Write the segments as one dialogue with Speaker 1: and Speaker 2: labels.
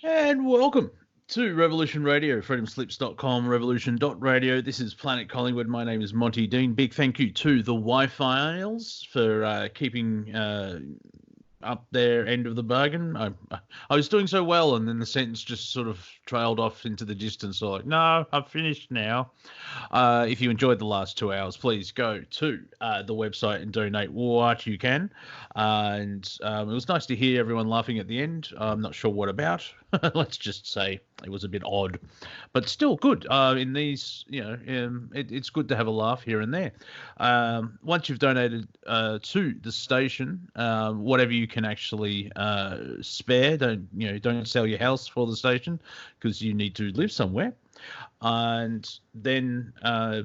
Speaker 1: And welcome to Revolution Radio, freedomslips.com, revolution.radio. This is Planet Collingwood. My name is Monty Dean. Big thank you to the Wi-Files for keeping up their end of the bargain. I was doing so well, and then the sentence just sort of trailed off into the distance. So like, no, I've finished now. If you enjoyed the last 2 hours, please go to the website and donate what you can. And it was nice to hear everyone laughing at the end. I'm not sure what about. Let's just say it was a bit odd, but still good. In these, it's good to have a laugh here and there. Once you've donated to the station, whatever you can actually spare, don't sell your house for the station because you need to live somewhere. And then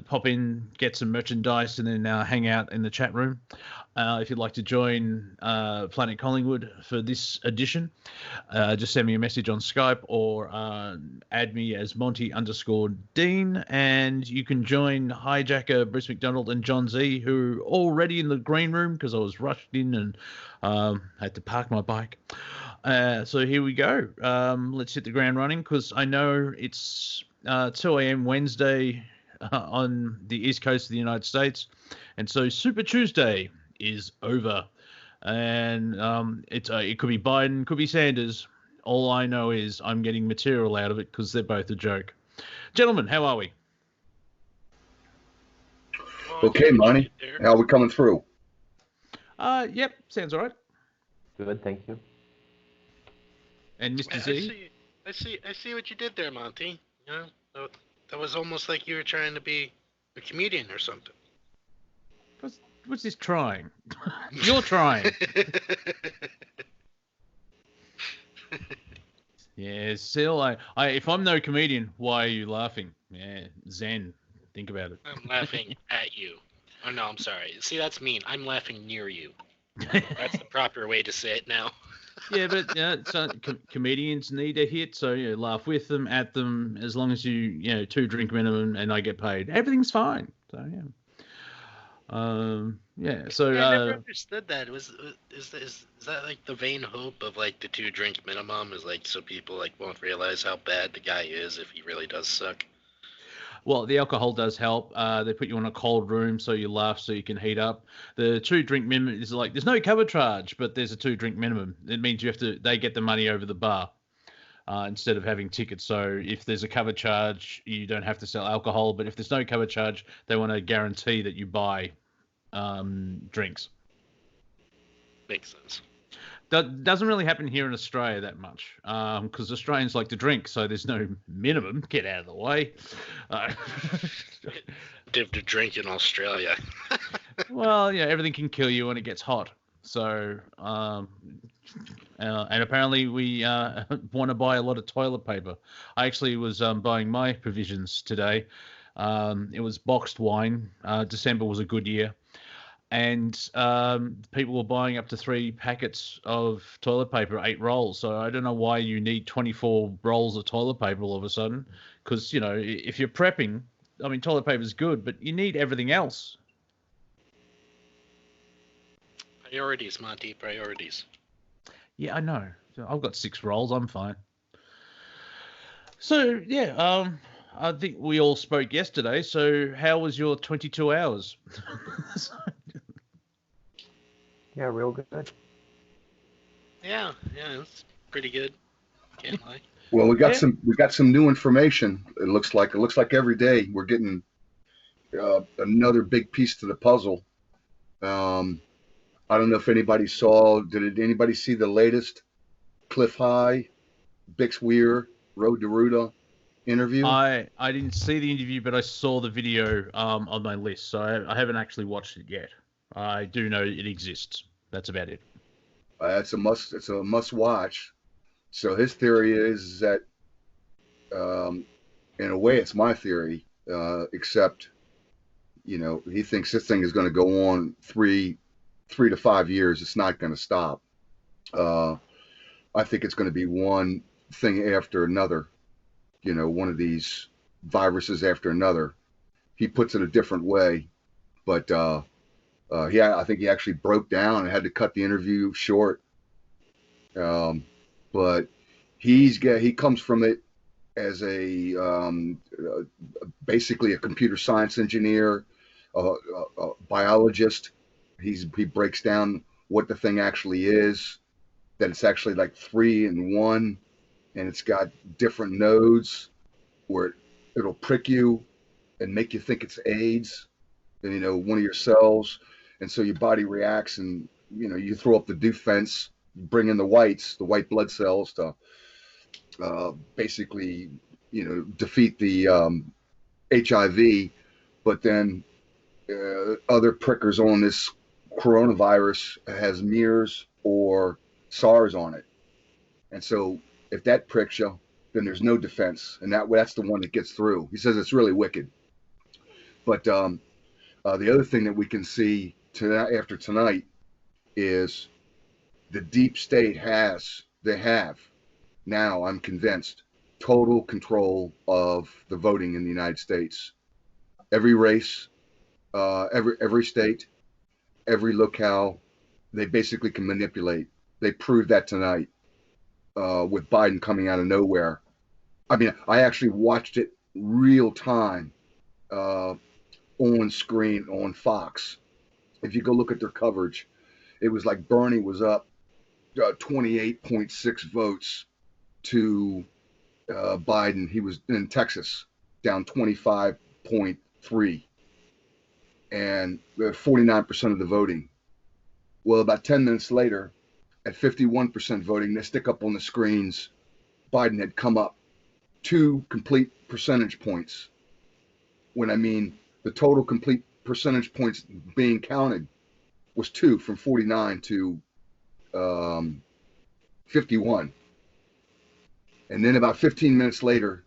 Speaker 1: pop in, get some merchandise, and then hang out in the chat room. If you'd like to join Planet Collingwood for this edition, just send me a message on Skype or add me as Monty_Dean, and you can join HiJacker, Bruce MacDonald, and John Z, who are already in the green room because I was rushed in and had to park my bike. So here we go. Let's hit the ground running because I know it's 2 a.m. Wednesday on the East Coast of the United States. And so Super Tuesday is over. And it could be Biden, could be Sanders. All I know is I'm getting material out of it because they're both a joke. Gentlemen, how are we?
Speaker 2: Okay, Monty. How are we coming through?
Speaker 1: Yep, sounds all right.
Speaker 3: Good, thank you.
Speaker 1: And Mr. Z?
Speaker 4: I see what you did there, Monty. You know, that was almost like you were trying to be a comedian or something.
Speaker 1: What's this trying? You're trying. Yeah, still, if I'm no comedian, why are you laughing? Yeah, Zen. Think about it.
Speaker 4: I'm laughing at you. Oh, no, I'm sorry. See, that's mean. I'm laughing near you. That's the proper way to say it now.
Speaker 1: Yeah, but comedians need a hit, so laugh with them, at them, as long as you 2 drink minimum and I get paid. Everything's fine. So yeah. So
Speaker 4: I never understood that. Is that like the vain hope of like the 2 drink minimum is like so people like won't realize how bad the guy is if he really does suck?
Speaker 1: Well, the alcohol does help. They put you in a cold room so you laugh so you can heat up. The 2 drink minimum is like there's no cover charge, but there's a 2 drink minimum. It means they get the money over the bar instead of having tickets. So if there's a cover charge, you don't have to sell alcohol. But if there's no cover charge, they want to guarantee that you buy drinks.
Speaker 4: Makes sense.
Speaker 1: That doesn't really happen here in Australia that much because Australians like to drink, so there's no minimum. Get out of the way.
Speaker 4: To drink in Australia.
Speaker 1: Well, everything can kill you when it gets hot. So, and apparently we want to buy a lot of toilet paper. I actually was buying my provisions today. It was boxed wine. December was a good year. And people were buying up to 3 packets of toilet paper, 8 rolls. So I don't know why you need 24 rolls of toilet paper all of a sudden. Because, if you're prepping, I mean, toilet paper is good, but you need everything else.
Speaker 4: Priorities, Monty, priorities.
Speaker 1: Yeah, I know. I've got 6 rolls. I'm fine. So, yeah, I think we all spoke yesterday. So how was your 22 hours?
Speaker 3: Yeah, real good.
Speaker 4: Yeah, it's pretty good. Can't lie.
Speaker 2: Well, we got some new information. It looks like every day we're getting another big piece to the puzzle. I don't know if anybody saw. Did anybody see the latest Cliff High, Bix Weir, Road to Ruta interview?
Speaker 1: I didn't see the interview, but I saw the video on my list, so I haven't actually watched it yet. I do know it exists. That's about it.
Speaker 2: It's a must watch. So his theory is that, in a way, it's my theory, except, he thinks this thing is going to go on 3 to 5 years. It's not going to stop. I think it's going to be one thing after another. One of these viruses after another. He puts it a different way, but I think he actually broke down and had to cut the interview short. But He comes from it as basically a computer science engineer, a biologist. He breaks down what the thing actually is, that it's actually like 3 in 1, and it's got different nodes where it'll prick you and make you think it's AIDS, and one of your cells, and so your body reacts, and you throw up the defense, bring in the white blood cells to basically defeat the HIV, but then other prickers on this coronavirus has MERS or SARS on it, and so if that pricks you, then there's no defense, and that's the one that gets through. He says it's really wicked. But the other thing that we can see after tonight is the deep state they have now, I'm convinced, total control of the voting in the United States. Every race, every state, every locale, they basically can manipulate. They proved that tonight with Biden coming out of nowhere. I mean, I actually watched it real time on screen on Fox. If you go look at their coverage, it was like Bernie was up 28.6 votes to Biden. He was in Texas down 25.3, and 49% of the voting. Well, about 10 minutes later, at 51% voting, they stick up on the screens, Biden had come up 2 complete percentage points. When I mean the total complete percentage points being counted was 2, from 49 to 51. And then about 15 minutes later,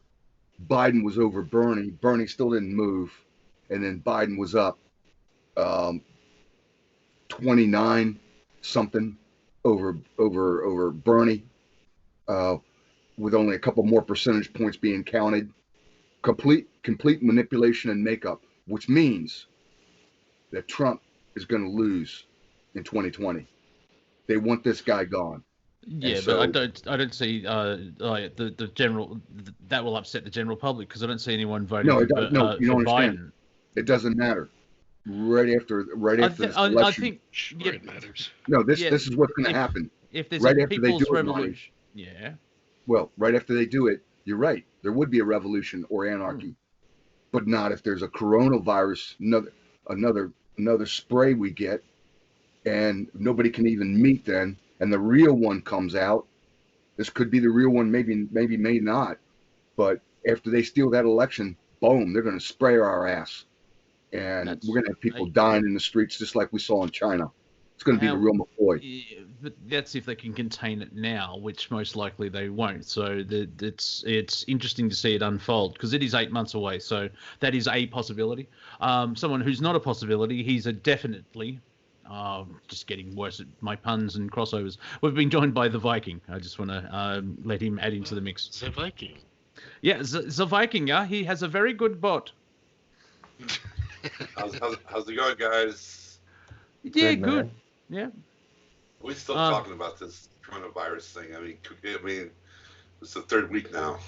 Speaker 2: Biden was over Bernie. Bernie still didn't move. And then Biden was up 29 something over Bernie, with only a couple more percentage points being counted. Complete manipulation and makeup, which means that Trump is going to lose in 2020. They want this guy gone.
Speaker 1: Yeah, but I don't see like the general that will upset the general public, because I don't see anyone voting
Speaker 2: No,
Speaker 1: for
Speaker 2: you don't understand.
Speaker 1: Biden.
Speaker 2: It doesn't matter. Right after this election,
Speaker 1: I think
Speaker 4: Sure, it matters.
Speaker 2: no, this is what's going to happen.
Speaker 1: If there's
Speaker 2: Right
Speaker 1: a
Speaker 2: after they
Speaker 1: people's
Speaker 2: do it,
Speaker 1: revolution, yeah.
Speaker 2: Well, right after they do it, you're right. There would be a revolution or anarchy, but not if there's a coronavirus, another spray we get, and nobody can even meet then, and the real one comes out. This could be the real one, maybe, may not. But after they steal that election, boom, they're going to spray our ass, and we're going to have people dying in the streets just like we saw in China. It's going to be the real McCoy.
Speaker 1: But that's if they can contain it now, which most likely they won't. So it's interesting to see it unfold, because it is 8 months away. So that is a possibility. Someone who's not a possibility, he's a definitely. Just getting worse at my puns and crossovers. We've been joined by the Viking. I just want to let him add into the mix.
Speaker 4: The Viking.
Speaker 1: Yeah, the Viking. Yeah, he has a very good bot.
Speaker 5: How's it going, guys?
Speaker 1: Yeah, good. Yeah.
Speaker 5: We're still talking about this coronavirus thing. I mean, it's the 3rd week now.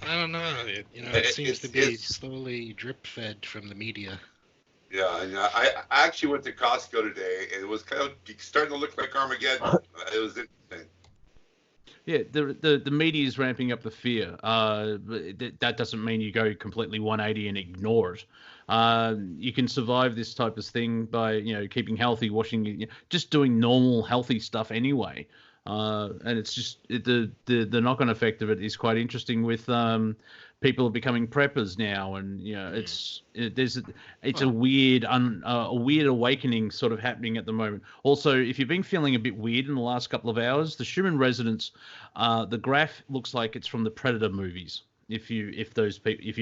Speaker 4: I don't know. It seems to be slowly drip fed from the media.
Speaker 5: Yeah, and I actually went to Costco today, and it was kind of starting to look like Armageddon. It was interesting.
Speaker 1: Yeah, the media is ramping up the fear. That doesn't mean you go completely 180 and ignore it. You can survive this type of thing by keeping healthy, washing, just doing normal healthy stuff anyway. And it's just the knock-on effect of it is quite interesting with people are becoming preppers now, and it's a weird awakening sort of happening at the moment. Also, if you've been feeling a bit weird in the last couple of hours, the Schumann resonance, the graph looks like it's from the Predator movies. If you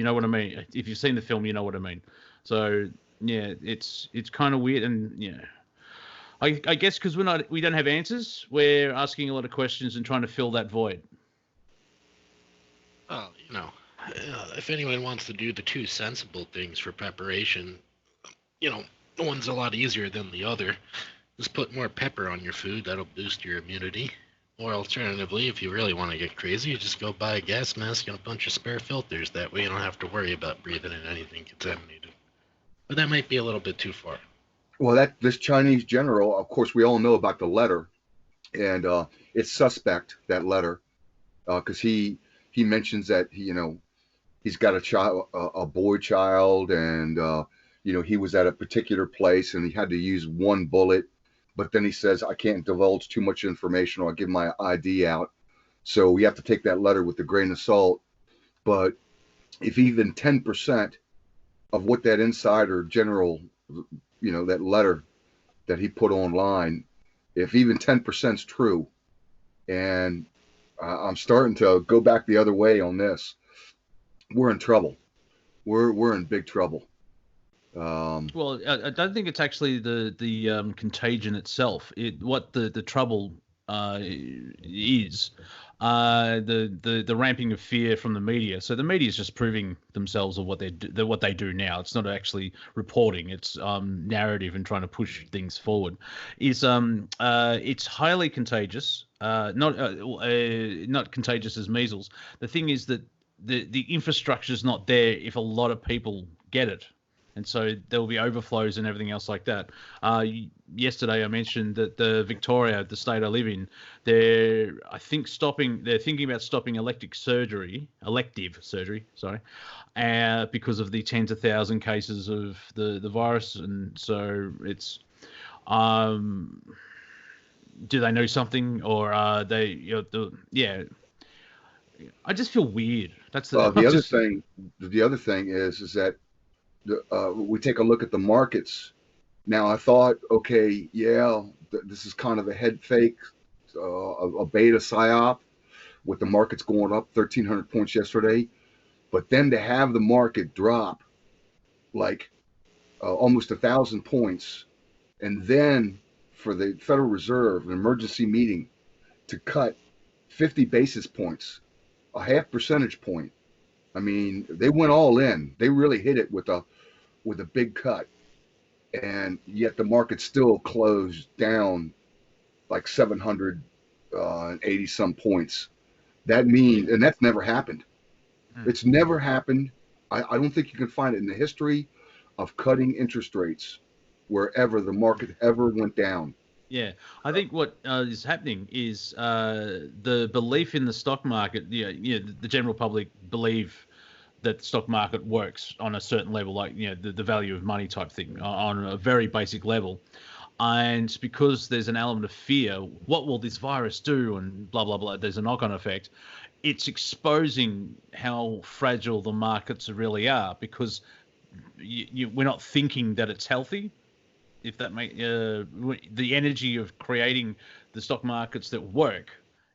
Speaker 1: know what I mean, if you've seen the film, you know what I mean. So yeah, it's kind of weird, and I guess because we don't have answers, we're asking a lot of questions and trying to fill that void.
Speaker 4: Well, if anyone wants to do the 2 sensible things for preparation, one's a lot easier than the other. Just put more pepper on your food. That'll boost your immunity. Or alternatively, if you really want to get crazy, you just go buy a gas mask and a bunch of spare filters. That way you don't have to worry about breathing in anything contaminated. But that might be a little bit too far.
Speaker 2: Well, this Chinese general, of course, we all know about the letter, and it's suspect, that letter, because he mentions that he's got a child, a boy child, and he was at a particular place and he had to use one bullet, but then he says, I can't divulge too much information or I'll give my ID out. So we have to take that letter with a grain of salt. But if even 10% of what that insider general, that letter that he put online, if even 10% is true, and I'm starting to go back the other way on this, we're in trouble. We're in big trouble.
Speaker 1: Well, I don't think it's actually the contagion itself. What the trouble is the ramping of fear from the media. So the media is just proving themselves of what they do now. It's not actually reporting. It's narrative and trying to push things forward. It's highly contagious. Not contagious as measles. The thing is that the infrastructure is not there if a lot of people get it. And so there will be overflows and everything else like that. Yesterday I mentioned that Victoria, the state I live in, they're thinking about stopping elective surgery, because of the tens of thousand cases of the virus. And so it's, do they know something, or are they, I just feel weird. That's
Speaker 2: the other thing. The other thing is that we take a look at the markets. Now, I thought, okay, this is kind of a head fake, a beta psyop, with the markets going up 1,300 points yesterday. But then to have the market drop like almost 1,000 points, and then for the Federal Reserve, an emergency meeting, to cut 50 basis points, a half percentage point. I mean, they went all in. They really hit it with a big cut, and yet the market still closed down like 780 some points. That means, and that's never happened. It's never happened. I don't think you can find it in the history of cutting interest rates wherever the market ever went down.
Speaker 1: Yeah, I think what is happening is the belief in the stock market. The general public believe that the stock market works on a certain level, like the value of money type thing, on a very basic level. And because there's an element of fear, what will this virus do, and blah blah blah. There's a knock-on effect. It's exposing how fragile the markets really are, because we're not thinking that it's healthy. If that the energy of creating the stock markets that work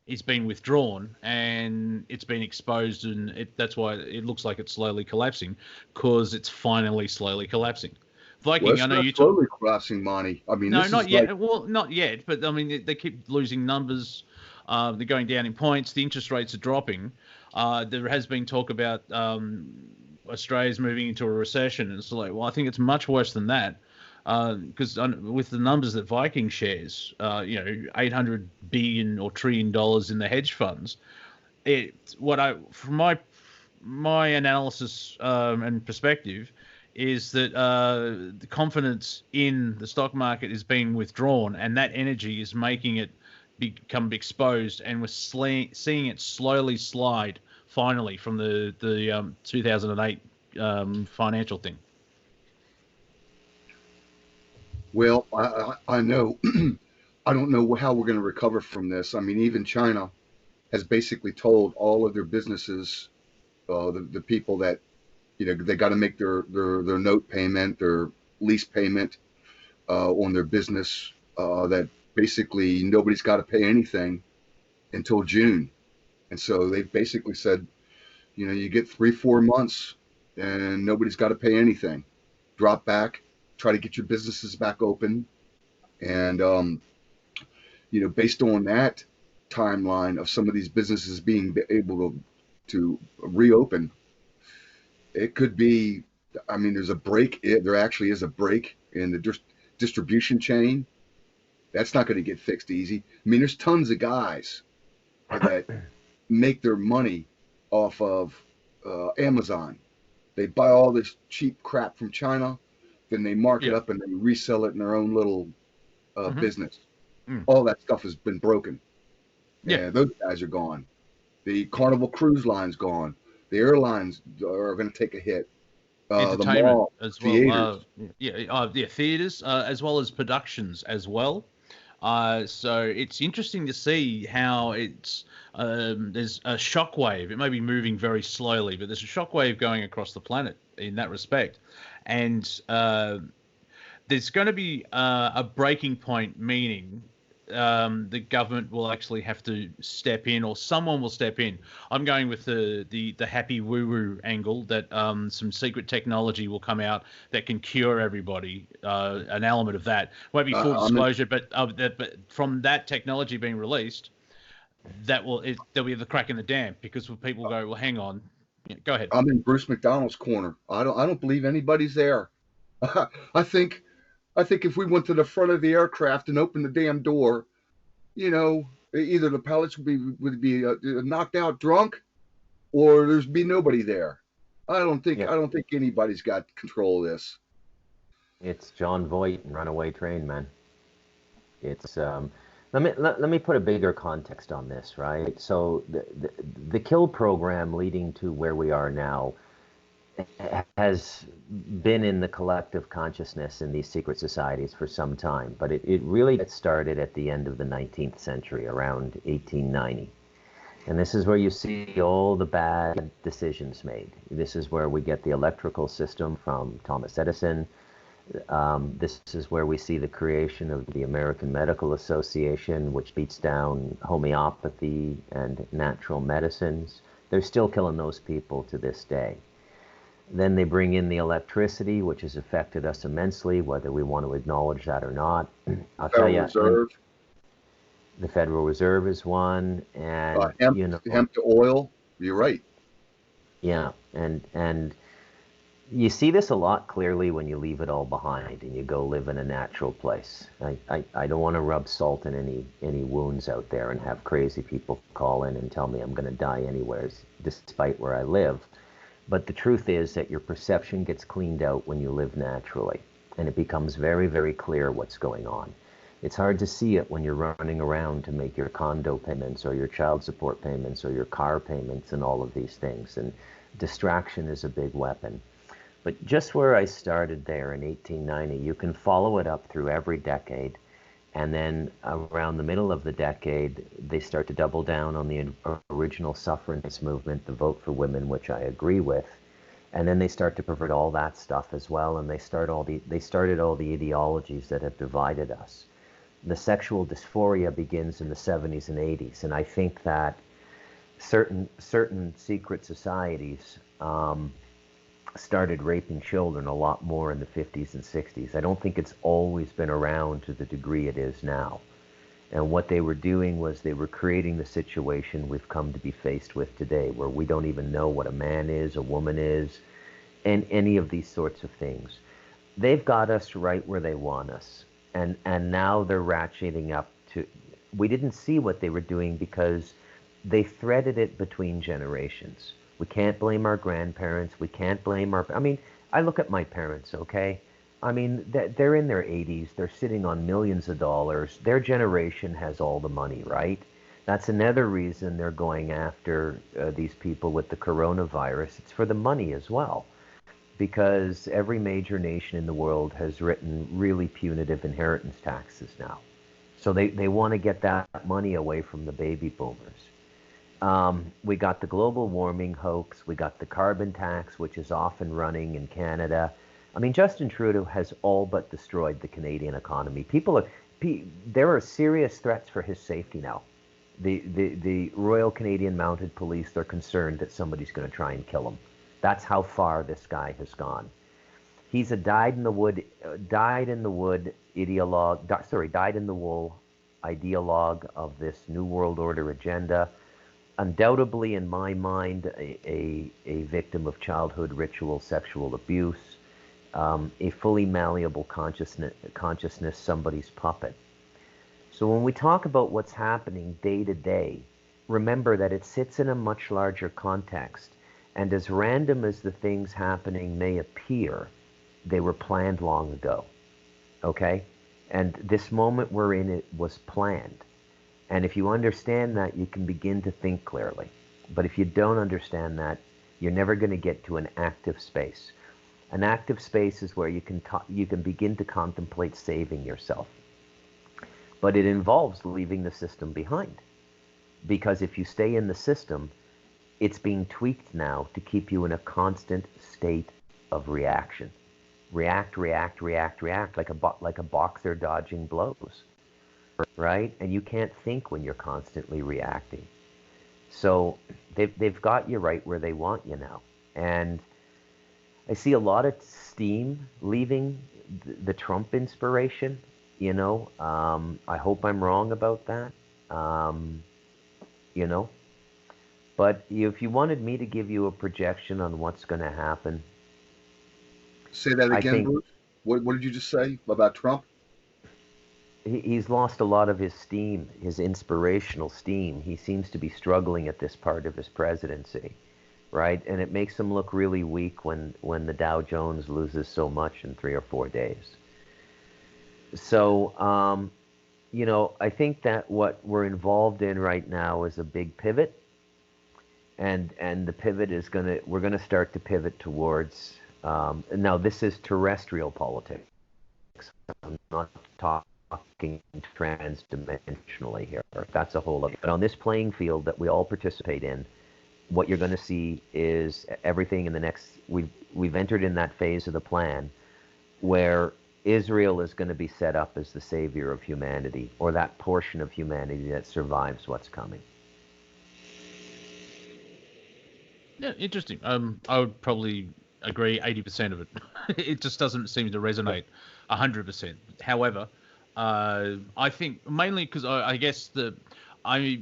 Speaker 1: is being withdrawn, and it's been exposed, and that's why it looks like it's slowly collapsing, because it's finally slowly collapsing. Viking, I know you
Speaker 2: slowly collapsing, Monty. I mean,
Speaker 1: no, not yet. Well, not yet, but I mean, they keep losing numbers. They're going down in points. The interest rates are dropping. There has been talk about Australia's moving into a recession, and it's like, well, I think it's much worse than that. Because with the numbers that Viking shares, $800 billion or $1 trillion in the hedge funds, from my analysis and perspective, is that the confidence in the stock market is being withdrawn, and that energy is making it become exposed, and we're seeing it slowly slide finally from the 2008 financial thing.
Speaker 2: Well, I know, I don't know how we're going to recover from this. I mean, even China has basically told all of their businesses, the people that, they got to make their note payment, their lease payment on their business, that basically nobody's got to pay anything until June. And so they've basically said, you get 3-4 months and nobody's got to pay anything. Drop back. Try to get your businesses back open, and based on that timeline of some of these businesses being able to reopen, it could be. I mean, there's a break. There actually is a break in the distribution chain. That's not going to get fixed easy. I mean, there's tons of guys that make their money off of Amazon. They buy all this cheap crap from China, then they mark it up and they resell it in their own little business. All that stuff has been broken. Yeah, those guys are gone. The Carnival Cruise Line's gone. The airlines are going to take a hit.
Speaker 1: Entertainment
Speaker 2: the mall,
Speaker 1: as
Speaker 2: theaters.
Speaker 1: well. Theaters as well as productions as well. So it's interesting to see how there's a shockwave. It may be moving very slowly, but there's a shockwave going across the planet in that respect. And there's going to be a breaking point, meaning the government will actually have to step in, or someone will step in. I'm going with the happy woo-woo angle that some secret technology will come out that can cure everybody. An element of that won't be full disclosure, but from that technology being released, there'll be the crack in the dam, because people go, well, hang on, go ahead.
Speaker 2: I'm in Bruce McDonald's corner. I don't believe anybody's there. I think if we went to the front of the aircraft and opened the damn door, either the pilots would be knocked out drunk, or there'd be nobody there. I don't think anybody's got control of this.
Speaker 3: It's John Voight and Runaway Train, man. It's let me put a bigger context on this, right? So the kill program leading to where we are now has been in the collective consciousness in these secret societies for some time, but it really gets started at the end of the 19th century, around 1890. And this is where you see all the bad decisions made. This is where we get the electrical system from Thomas Edison. This is where we see the creation of the American Medical Association, which beats down homeopathy and natural medicines. They're still killing those people to this day. Then they bring in the electricity, which has affected us immensely, whether we want to acknowledge that or not. I'll tell you, the Federal Reserve is one, and
Speaker 2: hemp to oil. You're right.
Speaker 3: Yeah, and you see this a lot clearly when you leave it all behind and you go live in a natural place. I don't want to rub salt in any wounds out there and have crazy people call in and tell me I'm going to die anywhere, despite where I live. But the truth is that your perception gets cleaned out when you live naturally, and it becomes very, very clear what's going on. It's hard to see it when you're running around to make your condo payments or your child support payments or your car payments and all of these things. And distraction is a big weapon. But just where I started there in 1890, you can follow it up through every decade. And then around the middle of the decade, they start to double down on the original suffragist movement, the vote for women, which I agree with. And then they start to pervert all that stuff as well. And they started all the ideologies that have divided us. The sexual dysphoria begins in the 70s and 80s. And I think that certain secret societies started raping children a lot more in the 50s and 60s. I don't think it's always been around to the degree it is now. And what they were doing was they were creating the situation we've come to be faced with today, where we don't even know what a man is, a woman is, and any of these sorts of things. They've got us right where they want us. And now they're ratcheting up to... We didn't see what they were doing because they threaded it between generations. We can't blame our grandparents. We can't blame our... I mean, I look at my parents, okay? I mean, they're in their 80s. They're sitting on millions of dollars. Their generation has all the money, right? That's another reason they're going after these people with the coronavirus. It's for the money as well, because every major nation in the world has written really punitive inheritance taxes now. So they want to get that money away from the baby boomers. We got the global warming hoax. We got the carbon tax, which is off and running in Canada. I mean, Justin Trudeau has all but destroyed the Canadian economy. There are serious threats for his safety now. The Royal Canadian Mounted Police, they're concerned that somebody's going to try and kill him. That's how far this guy has gone. He's a dyed-in-the-wool ideologue of this New World Order agenda. Undoubtedly, in my mind, a victim of childhood ritual sexual abuse, a fully malleable consciousness, somebody's puppet. So when we talk about what's happening day to day, remember that it sits in a much larger context. And as random as the things happening may appear, they were planned long ago. Okay? And this moment we're in, it was planned. And if you understand that, you can begin to think clearly. But if you don't understand that, you're never going to get to an active space. An active space is where you can begin to contemplate saving yourself. But it involves leaving the system behind. Because if you stay in the system, it's being tweaked now to keep you in a constant state of reaction. React, react, react, react, like a boxer dodging blows, right? And you can't think when you're constantly reacting. So they've got you right where they want you now. And I see a lot of steam leaving the Trump inspiration, you know. I hope I'm wrong about that, you know. But if you wanted me to give you a projection on what's going to happen.
Speaker 2: Say that again, Bruce. What did you just say about Trump?
Speaker 3: He's lost a lot of his steam, his inspirational steam. He seems to be struggling at this part of his presidency, right? And it makes him look really weak when the Dow Jones loses so much in 3 or 4 days. So, you know, I think that what we're involved in right now is a big pivot. And the pivot is we're going to start to pivot towards, now this is terrestrial politics. I'm not talking transdimensionally here. That's a whole other. But on this playing field that we all participate in, what you're going to see is everything in the next. We've entered in that phase of the plan where Israel is going to be set up as the savior of humanity, or that portion of humanity that survives what's coming.
Speaker 1: Yeah, interesting. I would probably agree 80% of it. It just doesn't seem to resonate 100%. However, I think mainly because I guess I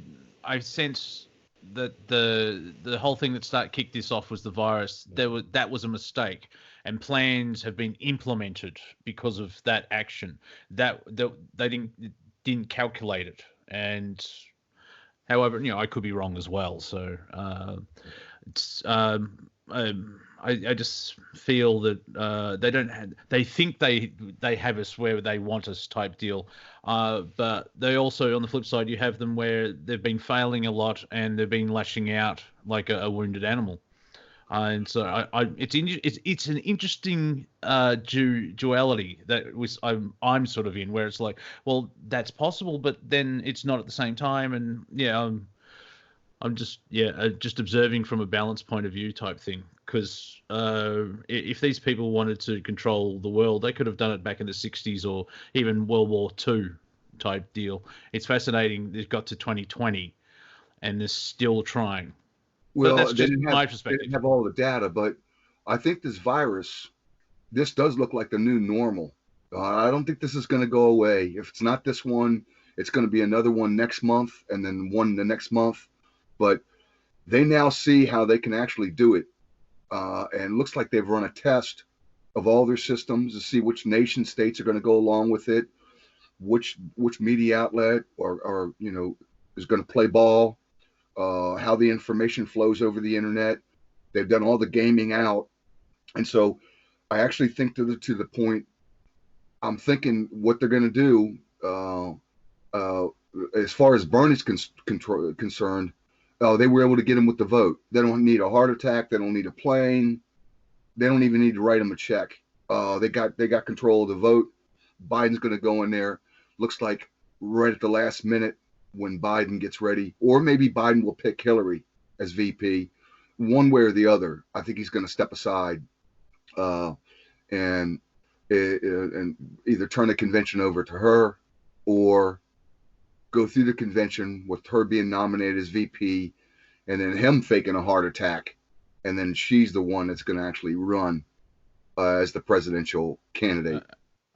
Speaker 1: sense that the whole thing that kicked this off was the virus. That was a mistake, and plans have been implemented because of that action. That they didn't calculate it, and however, you know, I could be wrong as well. So it's I just feel that they think they have us where they want us type deal, but they also, on the flip side, you have them where they've been failing a lot and they've been lashing out like a wounded animal, and so it's an interesting duality that I'm sort of in, where it's like, well, that's possible, but then it's not at the same time, and yeah, I'm just observing from a balance point of view type thing. Because if these people wanted to control the world, they could have done it back in the 60s or even World War II type deal. It's fascinating. They've got to 2020 and they're still trying.
Speaker 2: Well,
Speaker 1: but that's just my perspective.
Speaker 2: They didn't have all the data, but I think this does look like the new normal. I don't think this is going to go away. If it's not this one, it's going to be another one next month and then one the next month. But they now see how they can actually do it. And it looks like they've run a test of all their systems to see which nation states are going to go along with it, which media outlet or you know is going to play ball, how the information flows over the internet. They've done all the gaming out, and so I actually think to the point. I'm thinking what they're going to do as far as Bernie's concerned. They were able to get him with the vote. They don't need a heart attack. They don't need a plane. They don't even need to write him a check. They got control of the vote. Biden's going to go in there. Looks like right at the last minute when Biden gets ready, or maybe Biden will pick Hillary as VP, one way or the other. I think he's going to step aside and either turn the convention over to her or go through the convention with her being nominated as VP and then him faking a heart attack. And then she's the one that's going to actually run as the presidential candidate.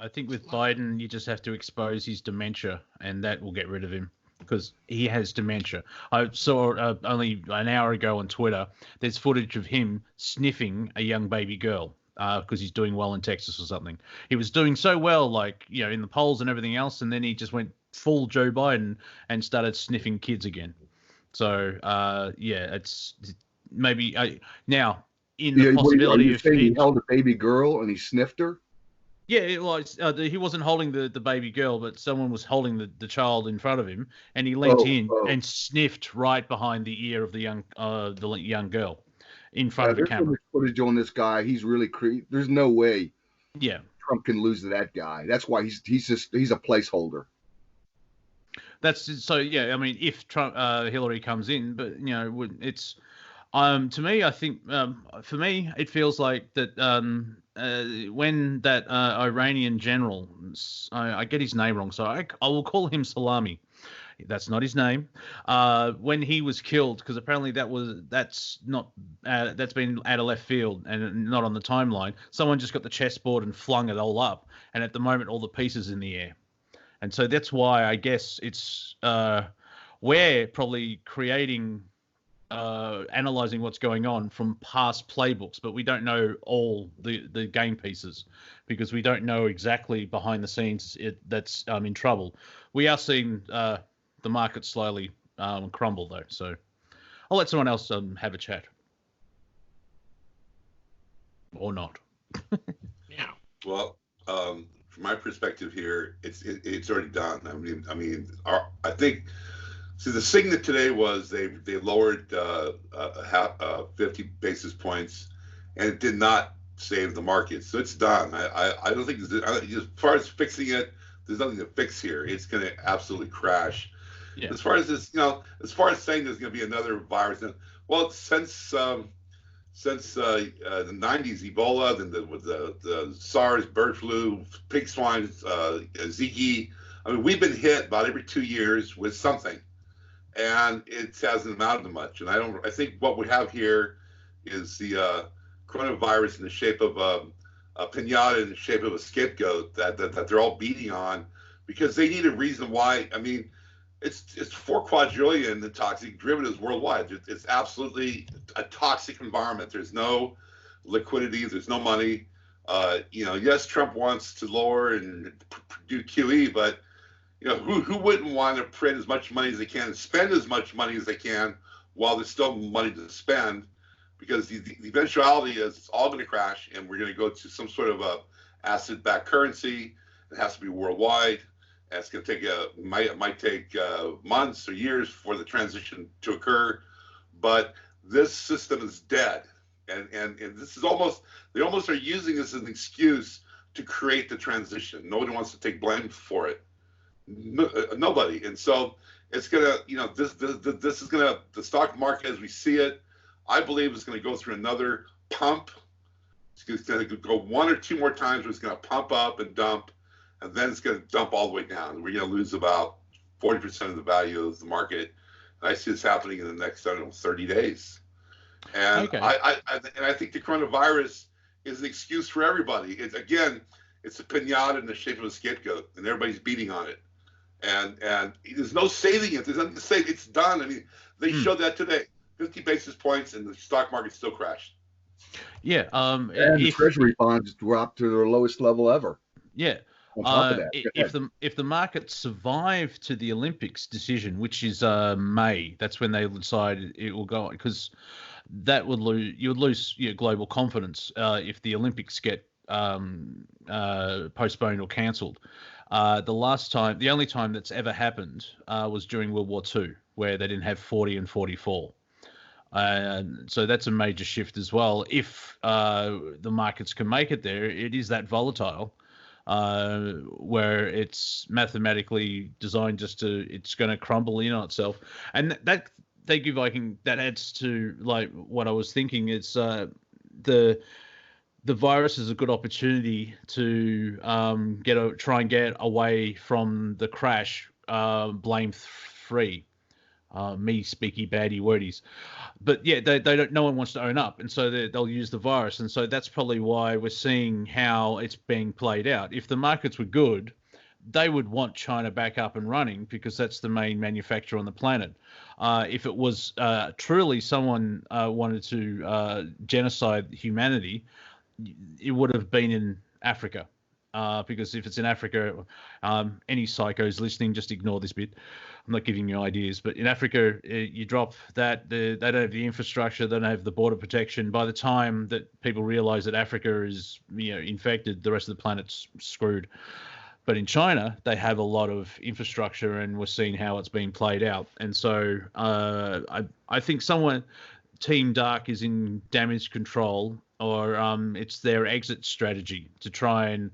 Speaker 1: I think with Biden, you just have to expose his dementia and that will get rid of him because he has dementia. I saw only an hour ago on Twitter, there's footage of him sniffing a young baby girl. Because he's doing well in Texas or something. He was doing so well, like, you know, in the polls and everything else, and then he just went full Joe Biden and started sniffing kids again. So it's maybe now in the
Speaker 2: Are
Speaker 1: possibility
Speaker 2: you
Speaker 1: of
Speaker 2: saying he held a baby girl and he sniffed her?
Speaker 1: Yeah, it was. He wasn't holding the baby girl, but someone was holding the child in front of him, and he leant in and sniffed right behind the ear of the young girl, in front of the camera.
Speaker 2: There's so much footage on this guy. He's really creepy. There's no way.
Speaker 1: Yeah,
Speaker 2: Trump can lose to that guy. That's why he's a placeholder.
Speaker 1: That's so. Yeah, I mean, if Hillary comes in, but it's. To me, I think for me, it feels like that when that Iranian general, I get his name wrong, so I will call him Salami. That's not his name. When he was killed, because apparently that's been out of left field and not on the timeline. Someone just got the chessboard and flung it all up, and at the moment, all the pieces in the air, and so that's why I guess it's we're probably creating. Analyzing what's going on from past playbooks, but we don't know all the game pieces because we don't know exactly behind the scenes that's in trouble. We are seeing the market slowly crumble though, so I'll let someone else have a chat or not.
Speaker 4: Yeah.
Speaker 5: Well, from my perspective here, it's already done. I think. See, the signal today was they lowered 50 basis points, and it did not save the market. So it's done. I don't think as far as fixing it, there's nothing to fix here. It's going to absolutely crash. Yeah. As far as this, as far as saying there's going to be another virus, well, since the 90s, Ebola, then the SARS, bird flu, pig swine, Zika. I mean, we've been hit about every 2 years with something. And it hasn't amounted to much. And I think what we have here is the coronavirus in the shape of a pinata, in the shape of a scapegoat that they're all beating on because they need a reason why. I mean, it's 4 quadrillion the toxic derivatives worldwide. It's absolutely a toxic environment. There's no liquidity. There's no money. Yes, Trump wants to lower and do QE, but who wouldn't want to print as much money as they can and spend as much money as they can while there's still money to spend? Because the eventuality is it's all going to crash and we're going to go to some sort of a asset-backed currency. It has to be worldwide. And it's going to take might take months or years for the transition to occur. But this system is dead. And this is they almost are using this as an excuse to create the transition. Nobody wants to take blame for it. Nobody. And so it's gonna, this is gonna, the stock market as we see it, I believe is gonna go through another pump. It's gonna go 1 or 2 more times where it's gonna pump up and dump, and then it's gonna dump all the way down. We're gonna lose about 40% of the value of the market. And I see this happening in the next 30 days. And okay. I think the coronavirus is an excuse for everybody. It's a pinata in the shape of a scapegoat, and everybody's beating on it. And there's no saving it. There's nothing to save. It's done. I mean, they showed that today. 50 basis points, and the stock market still crashed.
Speaker 1: Yeah.
Speaker 2: And the Treasury bonds dropped to their lowest level ever.
Speaker 1: Yeah. If the market survived to the Olympics decision, which is May, that's when they decide it will go, because that would you would lose global confidence if the Olympics get postponed or cancelled. The only time that's ever happened was during World War II, where they didn't have 40 and 44. So that's a major shift as well. If the markets can make it there, it is that volatile, where it's mathematically designed it's going to crumble in on itself. And that, thank you, Viking, that adds to like what I was thinking. It's the virus is a good opportunity to try and get away from the crash, blame-free. Me speaky baddie wordies, but yeah, they don't. No one wants to own up, and so they'll use the virus, and so that's probably why we're seeing how it's being played out. If the markets were good, they would want China back up and running because that's the main manufacturer on the planet. If it was truly someone wanted to genocide humanity, it would have been in Africa. because if it's in Africa, any psychos listening, just ignore this bit. I'm not giving you ideas, but in Africa, you drop that, they don't have the infrastructure, they don't have the border protection. By the time that people realize that Africa is, infected, the rest of the planet's screwed. But in China, they have a lot of infrastructure, and we're seeing how it's being played out. And so I think Team Dark is in damage control, or it's their exit strategy to try and,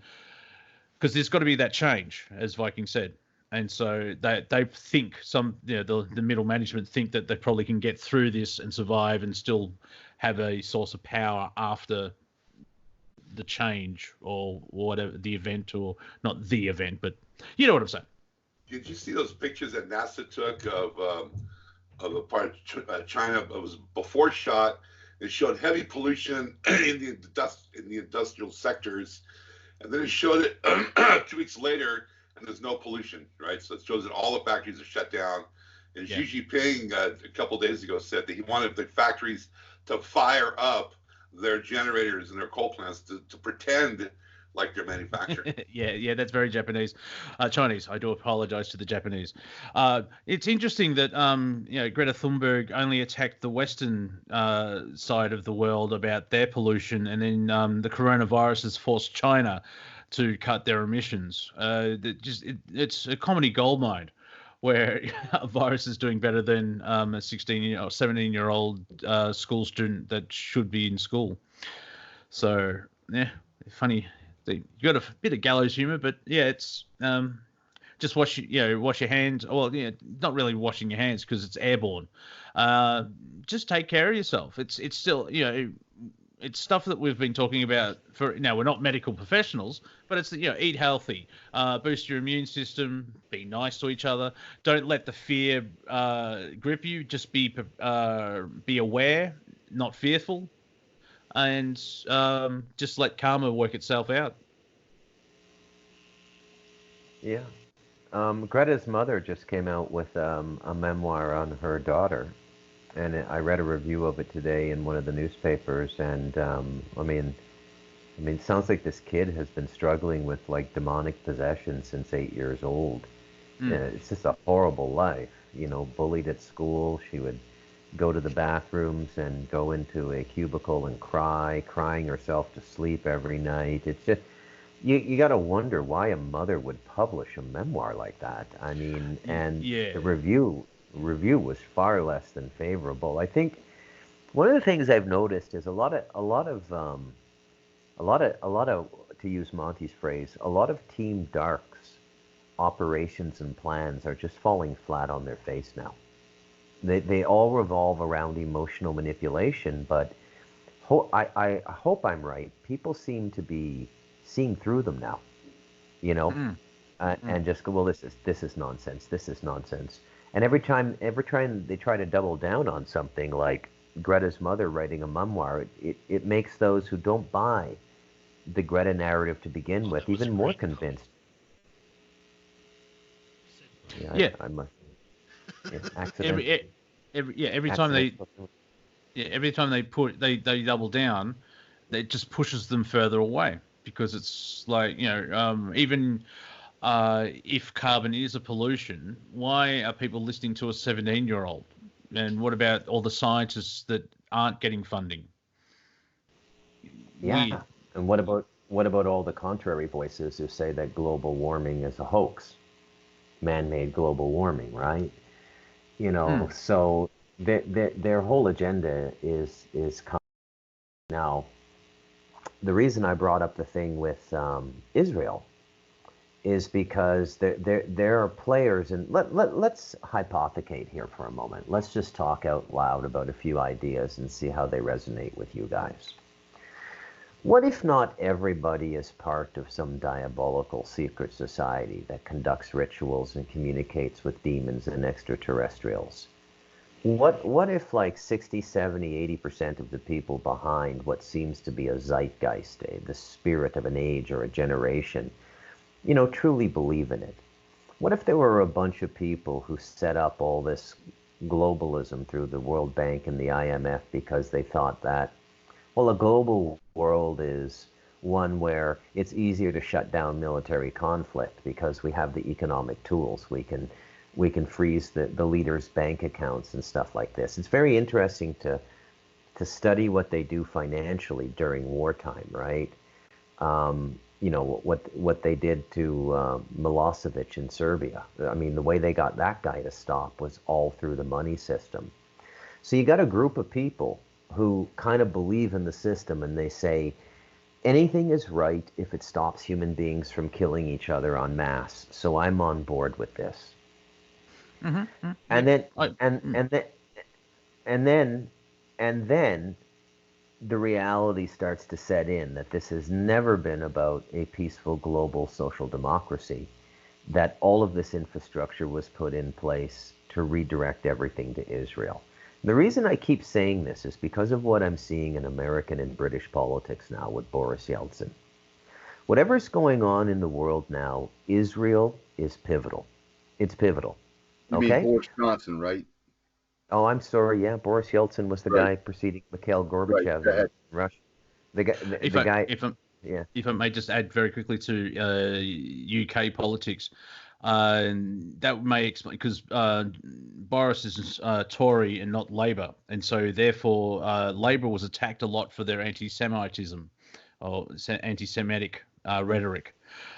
Speaker 1: because there's got to be that change, as Viking said. And so they think the middle management think that they probably can get through this and survive and still have a source of power after the change or whatever the event, or not the event, but you know what I'm saying.
Speaker 5: Did you see those pictures that NASA took of a part of China? It was before shot. It showed heavy pollution in the industrial sectors, and then it showed it 2 weeks later, and there's no pollution, right? So it shows that all the factories are shut down. And Xi Jinping a couple of days ago said that he wanted the factories to fire up their generators and their coal plants to pretend like they're manufacturing.
Speaker 1: yeah, that's very Japanese, Chinese. I do apologize to the Japanese. It's interesting that Greta Thunberg only attacked the Western side of the world about their pollution, and then the coronavirus has forced China to cut their emissions. It's a comedy goldmine, where a virus is doing better than a 16 or 17-year-old school student that should be in school. So yeah, funny. You got a bit of gallows humor, but yeah, it's just wash your hands. Well, not really washing your hands because it's airborne. Just take care of yourself. It's still it's stuff that we've been talking about for now. We're not medical professionals, but it's eat healthy, boost your immune system, be nice to each other. Don't let the fear grip you. Just be aware, not fearful, and just let karma work itself out.
Speaker 3: Yeah. Greta's mother just came out with a memoir on her daughter, and I read a review of it today in one of the newspapers, and I mean, it sounds like this kid has been struggling with like demonic possession since 8 years old. And it's just a horrible life, bullied at school. She would go to the bathrooms and go into a cubicle and crying herself to sleep every night. It's just, you got to wonder why a mother would publish a memoir like that. I mean, and the review was far less than favorable. I think one of the things I've noticed is a lot of to use Monty's phrase, a lot of Team Dark's operations and plans are just falling flat on their face now. They all revolve around emotional manipulation, but I hope I'm right. People seem to be seeing through them now, and just go, well, this is nonsense. This is nonsense. And every time they try to double down on something like Greta's mother writing a memoir, it makes those who don't buy the Greta narrative to begin with even more convinced. I must.
Speaker 1: Every time they double down, it just pushes them further away, because it's like even if carbon is a pollution, why are people listening to a 17-year-old? And what about all the scientists that aren't getting funding?
Speaker 3: Yeah. Weird. And what about all the contrary voices who say that global warming is a hoax, man-made global warming, right? So their whole agenda is now. The reason I brought up the thing with Israel is because there are players, and let's hypothecate here for a moment. Let's just talk out loud about a few ideas and see how they resonate with you guys. What if not everybody is part of some diabolical secret society that conducts rituals and communicates with demons and extraterrestrials? What if like 60, 70, 80% of the people behind what seems to be a zeitgeist, the spirit of an age or a generation, truly believe in it? What if there were a bunch of people who set up all this globalism through the World Bank and the IMF because they thought that, well, a global world is one where it's easier to shut down military conflict because we have the economic tools. We can freeze the leaders' bank accounts and stuff like this. It's very interesting to study what they do financially during wartime, right? You know, what they did to Milosevic in Serbia. I mean, the way they got that guy to stop was all through the money system. So you got a group of people who kind of believe in the system, and they say anything is right if it stops human beings from killing each other en masse. So I'm on board with this. And then and then the reality starts to set in that this has never been about a peaceful global social democracy, that all of this infrastructure was put in place to redirect everything to Israel. The reason I keep saying this is because of what I'm seeing in American and British politics now with Boris Yeltsin. Whatever's going on in the world now, Israel is pivotal. It's pivotal.
Speaker 2: You
Speaker 3: Okay?
Speaker 2: mean Boris Johnson, right?
Speaker 3: Oh, I'm sorry. Yeah, Boris Yeltsin was the guy preceding Mikhail Gorbachev in Russia. The guy.
Speaker 1: If I may just add very quickly to UK politics, that may explain because Boris is Tory and not Labour, and so therefore Labour was attacked a lot for their anti-Semitism or anti-Semitic rhetoric,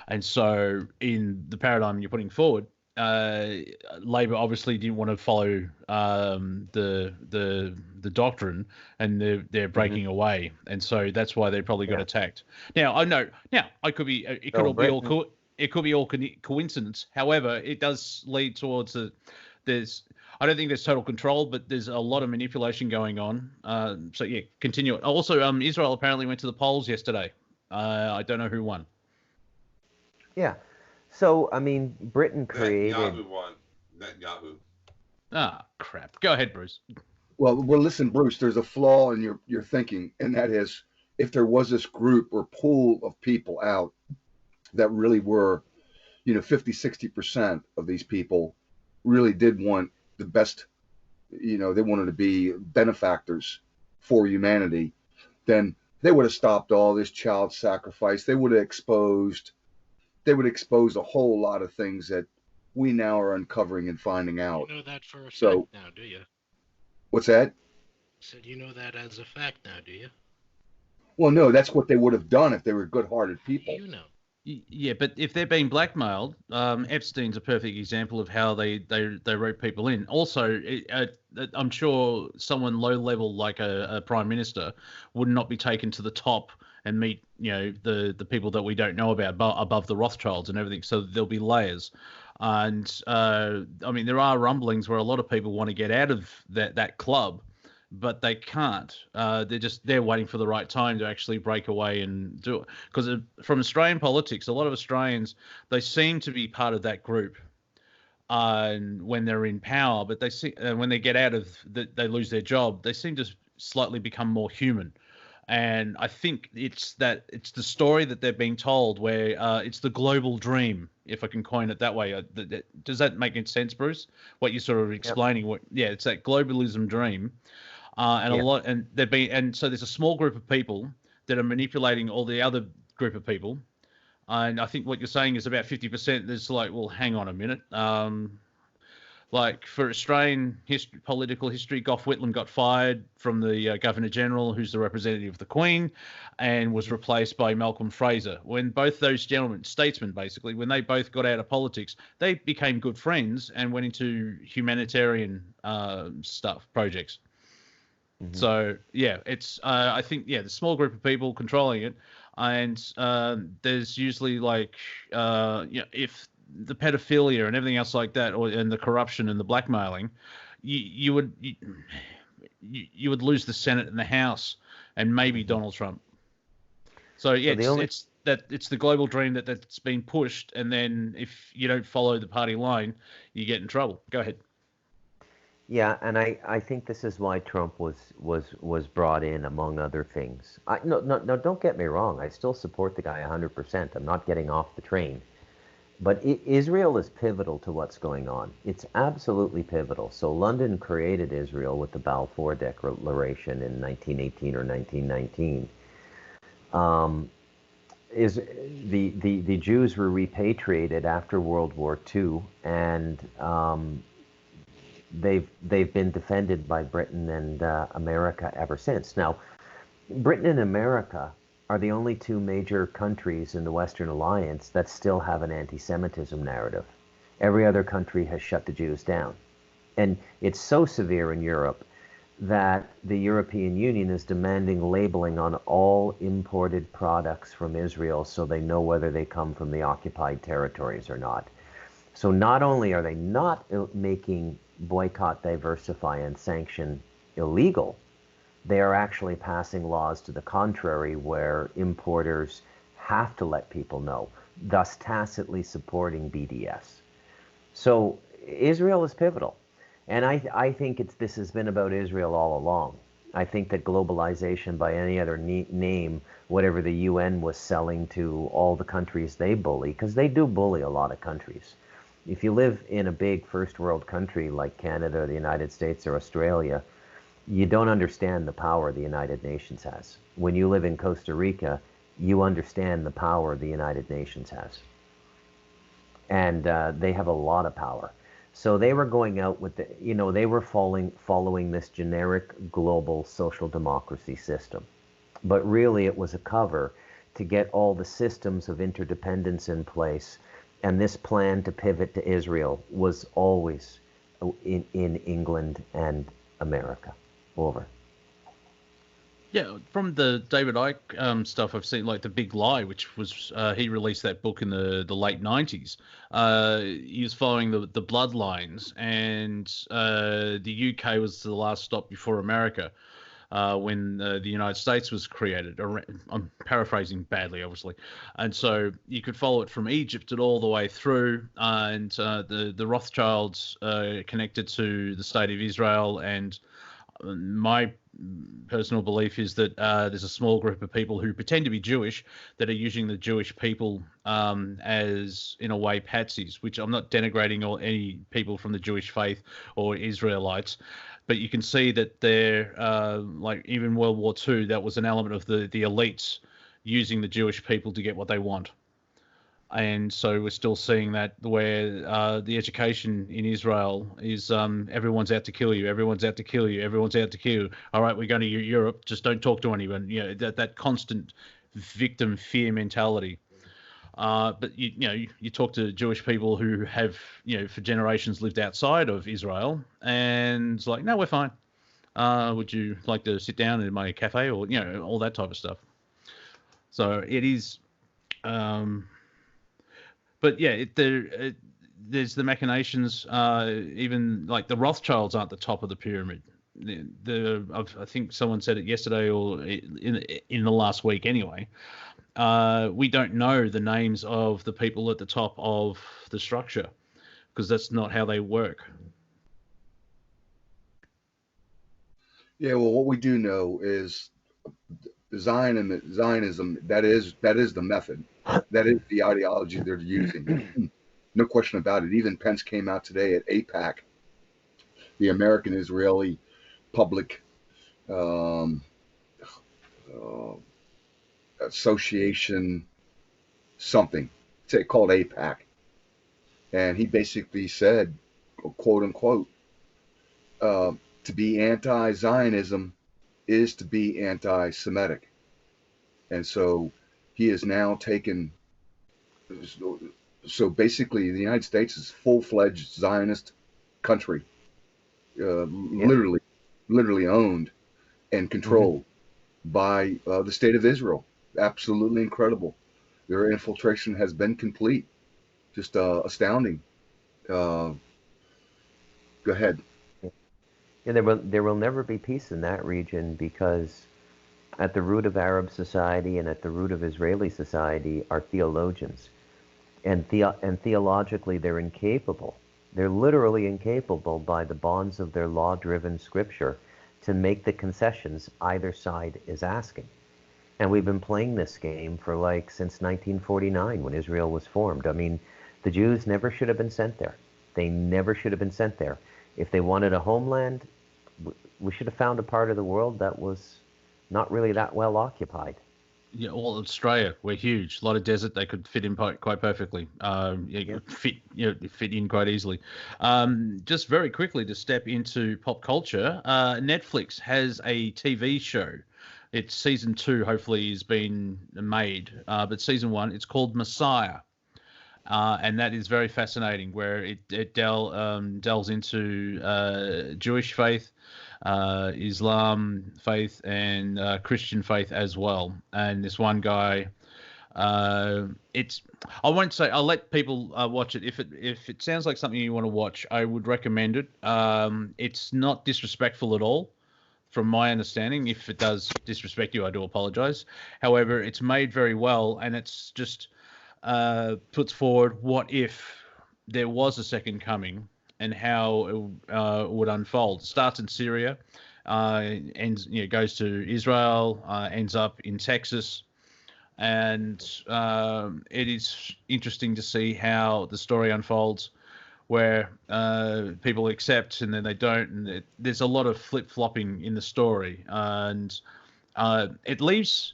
Speaker 1: and so in the paradigm you're putting forward, Labour obviously didn't want to follow the doctrine, and they're breaking away, and so that's why they probably got attacked. Now I know. Now I could be. It could all be all. It could be all coincidence. However, it does lead towards there's. I don't think there's total control, but there's a lot of manipulation going on. So yeah, continue it. Also, Israel apparently went to the polls yesterday. I don't know who won.
Speaker 3: Yeah. So, I mean, Britain created...
Speaker 5: Netanyahu won. Netanyahu.
Speaker 1: Ah, crap. Go ahead, Bruce.
Speaker 2: Well, listen, Bruce, there's a flaw in your thinking, and that is if there was this group or pool of people out that really were, 50, 60% of these people really did want the best, they wanted to be benefactors for humanity, then they would have stopped all this child sacrifice. They would have exposed a whole lot of things that we now are uncovering and finding out.
Speaker 4: You know that for a fact now, do you?
Speaker 2: What's that?
Speaker 4: Said you know that as a fact now, do you?
Speaker 2: Well, no, that's what they would have done if they were good-hearted people.
Speaker 4: You know.
Speaker 1: Yeah, but if they're being blackmailed, Epstein's a perfect example of how they rope people in. Also, I'm sure someone low level like a prime minister would not be taken to the top and meet the people that we don't know about above the Rothschilds and everything. So there'll be layers, and I mean there are rumblings where a lot of people want to get out of that club, but they can't. They're waiting for the right time to actually break away and do it. Because from Australian politics, a lot of Australians, they seem to be part of that group when they're in power, but when they get out of they lose their job, they seem to slightly become more human. And I think it's the story that they're being told where it's the global dream, if I can coin it that way. Does that make any sense, Bruce? What you're sort of explaining? Yep. It's that globalism dream. A lot, and so there's a small group of people that are manipulating all the other group of people, and I think what you're saying is about 50%. There's like, well, hang on a minute. Like for Australian political history, Gough Whitlam got fired from the Governor General, who's the representative of the Queen, and was replaced by Malcolm Fraser. When both those gentlemen, statesmen basically, when they both got out of politics, they became good friends and went into humanitarian projects. Mm-hmm. So yeah, it's I think the small group of people controlling it, and there's usually like if the pedophilia and everything else like that, and the corruption and the blackmailing, you would lose the Senate and the House and maybe Donald Trump. So yeah, it's the global dream that's been pushed, and then if you don't follow the party line, you get in trouble. Go ahead.
Speaker 3: Yeah, and I think this is why Trump was brought in, among other things. No, don't get me wrong. I still support the guy 100%. I'm not getting off the train. But Israel is pivotal to what's going on. It's absolutely pivotal. So London created Israel with the Balfour Declaration in 1918 or 1919. is the Jews were repatriated after World War II, and they've been defended by Britain and America ever since. Now, Britain and America are the only two major countries in the Western Alliance that still have an anti-Semitism narrative. Every other country has shut the Jews down. And it's so severe in Europe that the European Union is demanding labeling on all imported products from Israel so they know whether they come from the occupied territories or not. So not only are they not making boycott, diversify, and sanction illegal, they are actually passing laws to the contrary where importers have to let people know, thus tacitly supporting BDS. So Israel is pivotal. And I think this has been about Israel all along. I think that globalization, by any other name, whatever the UN was selling to all the countries they bully, because they do bully a lot of countries. If you live in a big first world country like Canada or the United States or Australia, you don't understand the power the United Nations has. When you live in Costa Rica, you understand the power the United Nations has. And they have a lot of power. So they were going out with they were following this generic global social democracy system. But really it was a cover to get all the systems of interdependence in place. And this plan to pivot to Israel was always in England and America. Over.
Speaker 1: Yeah, from the David Icke stuff I've seen, like The Big Lie, which was he released that book in the late 90s. He was following the bloodlines, and the UK was the last stop before America when the United States was created. I'm paraphrasing badly, obviously. And so you could follow it from Egypt and all the way through, and the Rothschilds connected to the State of Israel. And my personal belief is that there's a small group of people who pretend to be Jewish that are using the Jewish people as, in a way, patsies, which I'm not denigrating or any people from the Jewish faith or Israelites, but you can see that they're, like even World War II, that was an element of the elites using the Jewish people to get what they want. And so we're still seeing that where the education in Israel is everyone's out to kill you, everyone's out to kill you, everyone's out to kill you. All right, we're going to Europe, just don't talk to anyone. You know, that constant victim fear mentality. But you talk to Jewish people who have, for generations lived outside of Israel, and it's like, no, we're fine. Would you like to sit down in my cafe, or all that type of stuff? So it is. But yeah, there's the machinations. Even like the Rothschilds aren't the top of the pyramid. I think someone said it yesterday or in the last week anyway. We don't know the names of the people at the top of the structure because that's not how they work.
Speaker 2: Yeah, well, what we do know is Zionism. That is the method. That is the ideology they're using. No question about it. Even Pence came out today at AIPAC, the American-Israeli Public Association, something. It's called AIPAC. And he basically said, quote unquote, to be anti-Zionism is to be anti-Semitic. And so he is now taken. So basically, the United States is full-fledged Zionist country, literally owned and controlled by the state of Israel. Absolutely incredible. Their infiltration has been complete. Just astounding. Go ahead.
Speaker 3: Yeah, there will never be peace in that region because at the root of Arab society and at the root of Israeli society are theologians. And theologically, they're incapable. They're literally incapable by the bonds of their law-driven scripture to make the concessions either side is asking. And we've been playing this game for since 1949 when Israel was formed. I mean, the Jews never should have been sent there. They never should have been sent there. If they wanted a homeland, we should have found a part of the world that was not really that well occupied.
Speaker 1: Yeah, all Australia, we're huge. A lot of desert they could fit in quite perfectly. Fit in quite easily. Just very quickly to step into pop culture, Netflix has a TV show. It's season 2. Hopefully, has been made. But season 1, it's called Messiah. And that is very fascinating, where it delves into Jewish faith, Islam faith, and Christian faith as well. And this one guy, it's I won't say, I'll let people watch it. If it sounds like something you want to watch, I would recommend it. It's not disrespectful at all, from my understanding. If it does disrespect you, I do apologize. However, it's made very well, and it's just puts forward what if there was a second coming and how it would unfold. Starts in Syria, goes to Israel, ends up in Texas, and it is interesting to see how the story unfolds, where people accept and then they don't, and there's a lot of flip-flopping in the story, and it leaves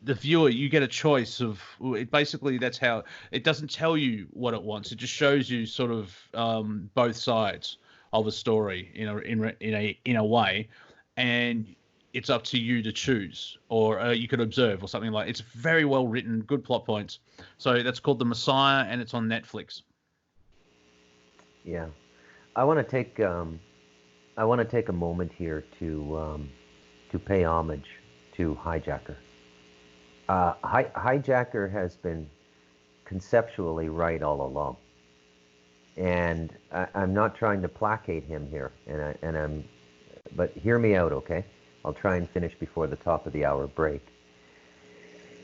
Speaker 1: the viewer, you get a choice of it. Basically, that's how it doesn't tell you what it wants. It just shows you sort of both sides of a story in a way, and it's up to you to choose, or you could observe, or something like. It's very well written, good plot points. So that's called The Messiah, and it's on Netflix.
Speaker 3: Yeah, I want to take a moment here to pay homage to HiJacker. HiJacker has been conceptually right all along, and I'm not trying to placate him here, but hear me out, okay? I'll try and finish before the top of the hour break.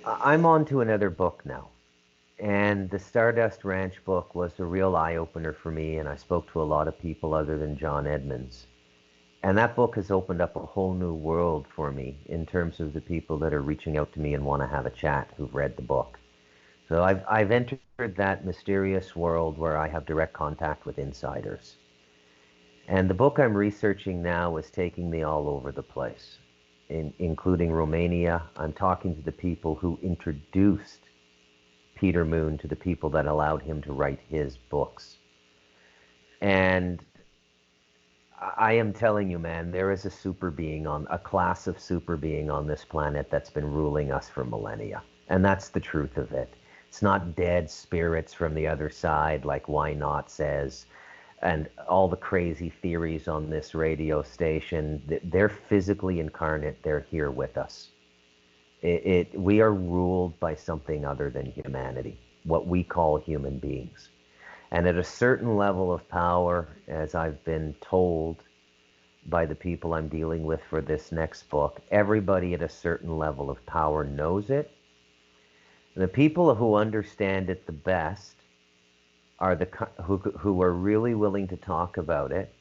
Speaker 3: I'm on to another book now, and the Stardust Ranch book was a real eye-opener for me, and I spoke to a lot of people other than John Edmonds. And that book has opened up a whole new world for me in terms of the people that are reaching out to me and want to have a chat who've read the book. So I've entered that mysterious world where I have direct contact with insiders. And the book I'm researching now is taking me all over the place, including Romania. I'm talking to the people who introduced Peter Moon to the people that allowed him to write his books. And I am telling you, man, there is a class of super being on this planet that's been ruling us for millennia. And that's the truth of it. It's not dead spirits from the other side, like Why Not says, and all the crazy theories on this radio station. They're physically incarnate. They're here with us. We are ruled by something other than humanity, what we call human beings. And at a certain level of power, as I've been told by the people I'm dealing with for this next book, everybody at a certain level of power knows it. The people who understand it the best are who are really willing to talk about it,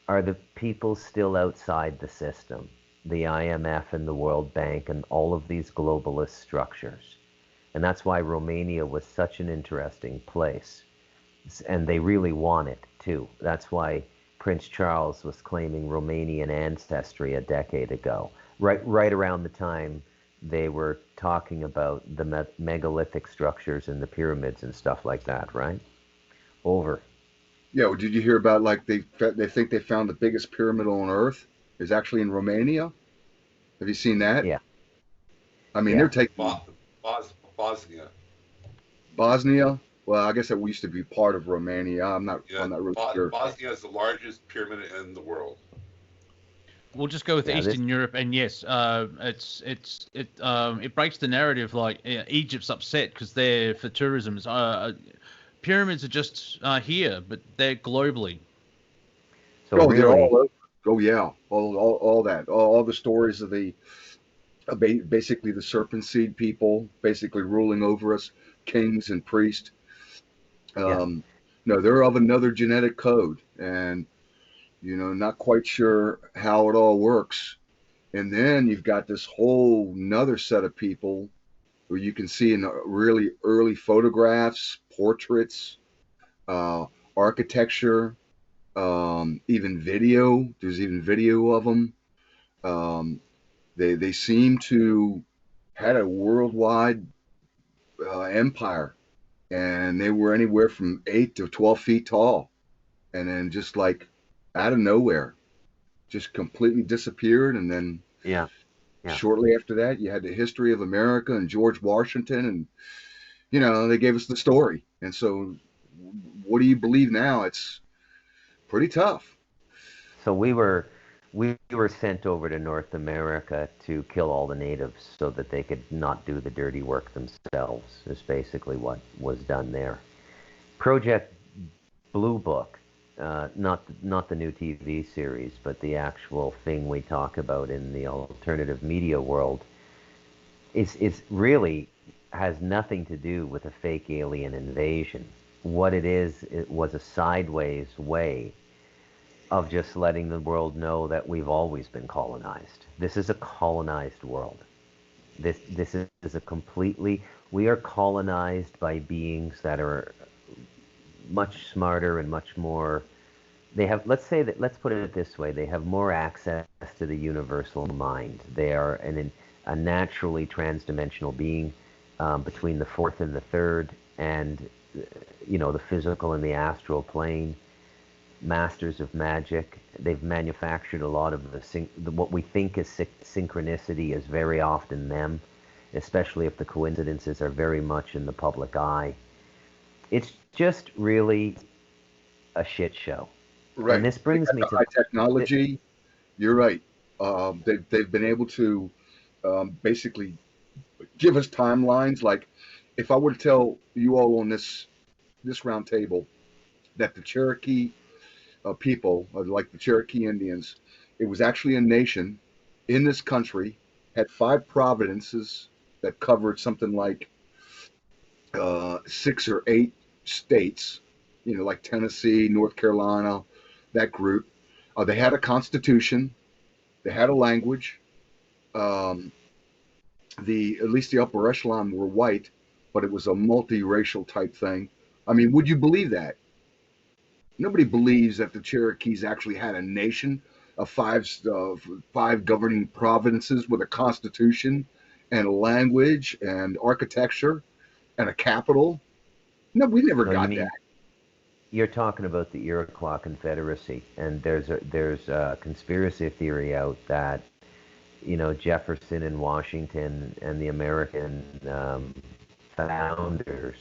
Speaker 3: are the people still outside the system, the IMF and the World Bank and all of these globalist structures. And that's why Romania was such an interesting place. And they really want it, too. That's why Prince Charles was claiming Romanian ancestry a decade ago, right around the time they were talking about the megalithic structures and the pyramids and stuff like that, right? Over.
Speaker 2: Yeah, well, did you hear about, like, they think they found the biggest pyramid on Earth is actually in Romania? Have you seen that?
Speaker 3: Yeah.
Speaker 2: I mean, they're taking...
Speaker 5: Bosnia.
Speaker 2: Bosnia? Well, I guess that used to be part of Romania. I'm not really sure.
Speaker 5: Bosnia is the largest pyramid in the world.
Speaker 1: We'll just go with Eastern Europe, and yes, it breaks the narrative. Like Egypt's upset because they're for tourism. Pyramids are just here, but they're globally.
Speaker 3: So
Speaker 2: really,
Speaker 3: they're all over.
Speaker 2: Oh yeah, all that, all the stories of the basically the serpent seed people, basically ruling over us, kings and priests. No, they're of another genetic code, and not quite sure how it all works. And then you've got this whole nother set of people where you can see in really early photographs, portraits, architecture, even video. There's even video of them. They seem to had a worldwide empire, and they were anywhere from 8 to 12 feet tall, and then just like out of nowhere, just completely disappeared. And then
Speaker 3: Yeah. Yeah.
Speaker 2: shortly after that, you had the history of America and George Washington, and they gave us the story. And so, what do you believe now? It's pretty tough.
Speaker 3: So we were sent over to North America to kill all the natives so that they could not do the dirty work themselves. Is basically what was done there. Project Blue Book, not the new TV series, but the actual thing we talk about in the alternative media world, is really has nothing to do with a fake alien invasion. What it was a sideways way of just letting the world know that we've always been colonized. This is a colonized world. This is a completely, we are colonized by beings that are much smarter and much more, they have, let's put it this way, they have more access to the universal mind. They are a naturally transdimensional being, between the fourth and the third, and the physical and the astral plane. Masters of magic. They've manufactured a lot of what we think is synchronicity is very often them, especially if the coincidences are very much in the public eye. It's just really a shit show.
Speaker 2: Right.
Speaker 3: And this brings me to
Speaker 2: high technology. You're right. They've been able to basically give us timelines. Like, if I were to tell you all on this round table that the Cherokee people, like the Cherokee Indians, it was actually a nation in this country, had 5 provinces that covered something like 6 or 8 states, like Tennessee, North Carolina, that group. They had a constitution, they had a language. At least the upper echelon were white, but it was a multiracial type thing. I mean, would you believe that? Nobody believes that the Cherokees actually had a nation of 5 governing provinces with a constitution and a language and architecture and a capital. No, we never got that.
Speaker 3: You're talking about the Iroquois Confederacy, and there's a conspiracy theory out that Jefferson and Washington and the American founders,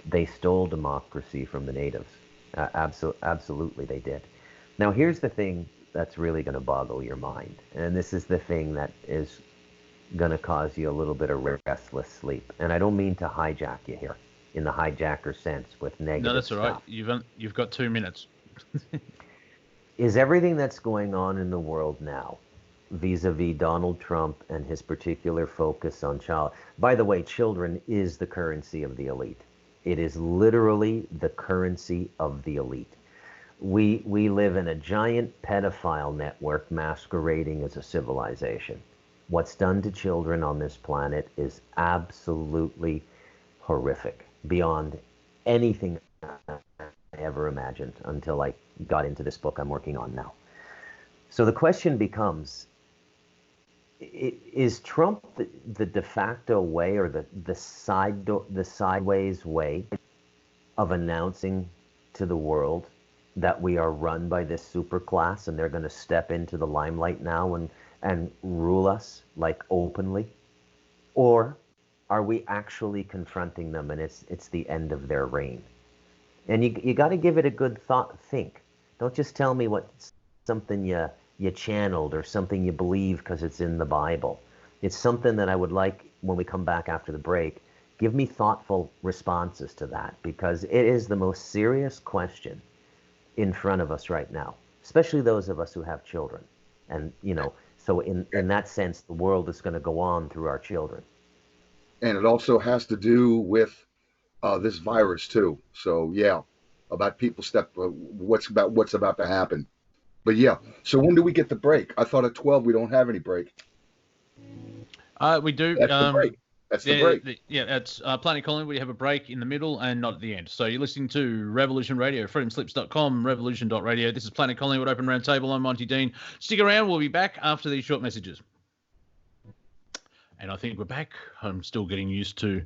Speaker 3: they stole democracy from the natives. Absolutely, they did. Now, here's the thing that's really going to boggle your mind, and this is the thing that is going to cause you a little bit of restless sleep. And I don't mean to hijack you here in the hijacker sense with negative
Speaker 1: No, that's all right.
Speaker 3: stuff.
Speaker 1: You've got 2 minutes.
Speaker 3: Is everything that's going on in the world now, vis-a-vis Donald Trump and his particular focus on child. By the way, children is the currency of the elite. It is literally the currency of the elite. We live in a giant pedophile network masquerading as a civilization. What's done to children on this planet is absolutely horrific, beyond anything I ever imagined until I got into this book I'm working on now. So the question becomes, is Trump the de facto way, or the sideways way of announcing to the world that we are run by this super class and they're going to step into the limelight now and rule us, like, openly? Or are we actually confronting them and it's the end of their reign? And you got to give it a good think. Don't just tell me what something you channeled or something you believe because it's in the Bible. It's something that I would like, when we come back after the break, give me thoughtful responses to that, because it is the most serious question in front of us right now, especially those of us who have children. And, so in that sense, the world is going to go on through our children.
Speaker 2: And it also has to do with this virus too. So yeah, about people what's about to happen. But yeah, so when do we get the break? I thought at 12 we don't have any break.
Speaker 1: We do.
Speaker 2: That's the break. That's the break.
Speaker 1: It's Planet Collingwood. We have a break in the middle and not at the end. So you're listening to Revolution Radio, freedomslips.com, revolution.radio. This is Planet Collingwood Open Round Table. I'm Monty Dean. Stick around. We'll be back after these short messages. And I think we're back. I'm still getting used to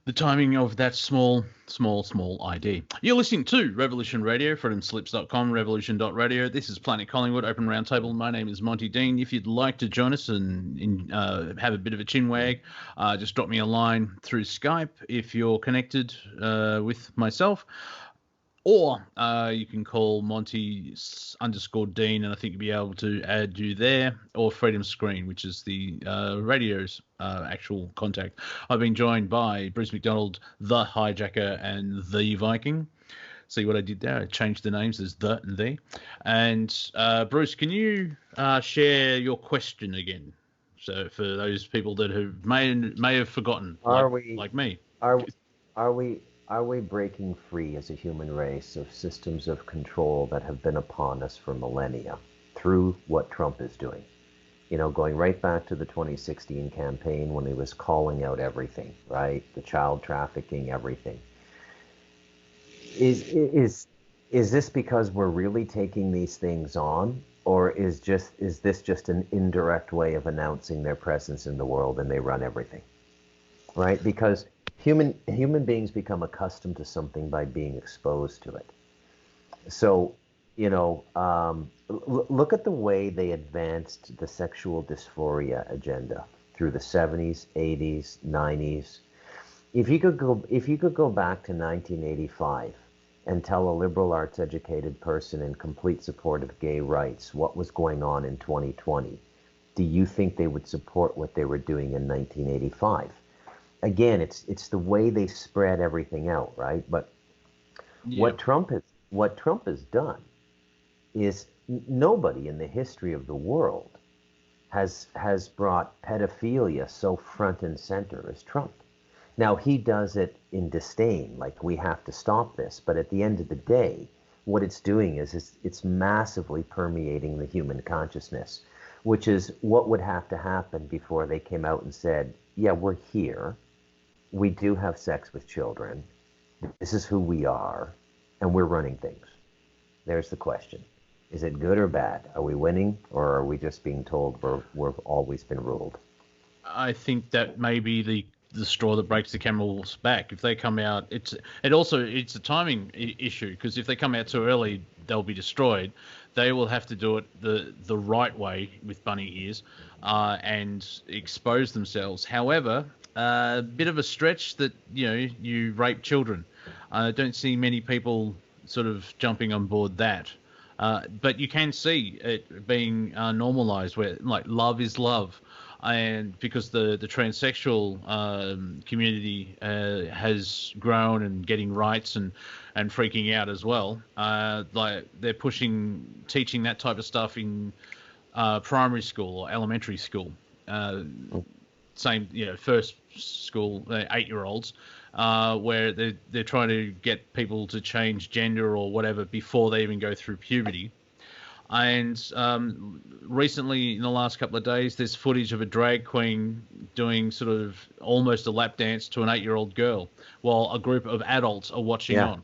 Speaker 1: the timing of that small ID. You're listening to Revolution Radio, freedomslips.com, revolution.radio. This is Planet Collingwood, Open Roundtable. My name is Monty Dean. If you'd like to join us and have a bit of a chinwag, just drop me a line through Skype if you're connected with myself. Or you can call Monty_Dean, and I think you'll be able to add you there, or Freedom Screen, which is the radio's actual contact. I've been joined by Bruce MacDonald, the HiJacker, and the Viking. See what I did there? I changed the names. There's the and the. And Bruce, can you share your question again? So for those people that may have forgotten, like me.
Speaker 3: Are we breaking free as a human race of systems of control that have been upon us for millennia through what Trump is doing? You know, going right back to the 2016 campaign when he was calling out everything, right? The child trafficking, everything. Is this because we're really taking these things on, or is this just an indirect way of announcing their presence in the world and they run everything, right? Because human beings become accustomed to something by being exposed to it. So, you know, look at the way they advanced the sexual dysphoria agenda through the 70s, 80s, 90s. If you could go back to 1985 and tell a liberal arts educated person in complete support of gay rights what was going on in 2020, do you think they would support what they were doing in 1985? Again, it's the way they spread everything out, right? But what Trump has done is nobody in the history of the world has brought pedophilia so front and center as Trump. Now, he does it in disdain, like we have to stop this. But at the end of the day, what it's doing is it's massively permeating the human consciousness, which is what would have to happen before they came out and said, yeah, we're here. We do have sex with children. This is who we are, and we're running things. There's the question. Is it good or bad? Are we winning, or are we just being told we've always been ruled?
Speaker 1: I think that may be the straw that breaks the camel's back. If they come out, it's a timing issue, because if they come out too early, they'll be destroyed. They will have to do it the right way with bunny ears and expose themselves. However, a bit of a stretch that, you know, you rape children. I don't see many people sort of jumping on board that. But you can see it being normalized, where like love is love. And because the transsexual community has grown and getting rights and freaking out as well, like they're teaching that type of stuff in primary school or elementary school. Same, you know, first school, 8-year-olds, where they're trying to get people to change gender or whatever before they even go through puberty. And recently, in the last couple of days, there's footage of a drag queen doing sort of almost a lap dance to an 8-year-old girl while a group of adults are watching on.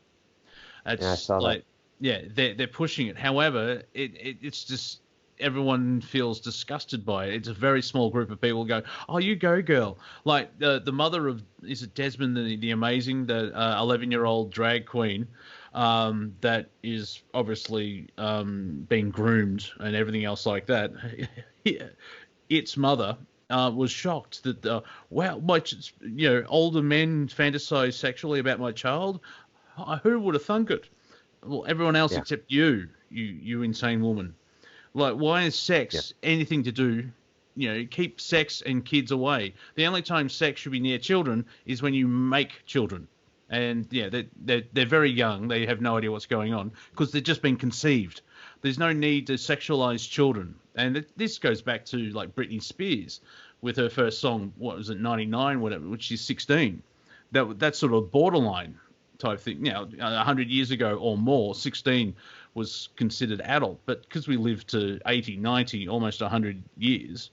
Speaker 1: It's
Speaker 3: I saw
Speaker 1: like, they're pushing it. However, it's just everyone feels disgusted by it. It's a very small group of people go, oh, you go, girl. Like the mother of, is it Desmond the Amazing, the 11-year-old drag queen, that is obviously being groomed and everything else like that. Its mother was shocked that, wow, older men fantasize sexually about my child. Who would have thunk it? Well, everyone else except you insane woman. Like, why is sex anything to do? You know, keep sex and kids away. The only time sex should be near children is when you make children. And they're very young. They have no idea what's going on because they've just been conceived. There's no need to sexualize children. And this goes back to like Britney Spears with her first song. What was it, 99, whatever, which she's 16. That's sort of borderline type thing. You know, 100 years ago or more, 16 was considered adult. But because we live to 80, 90, almost 100 years,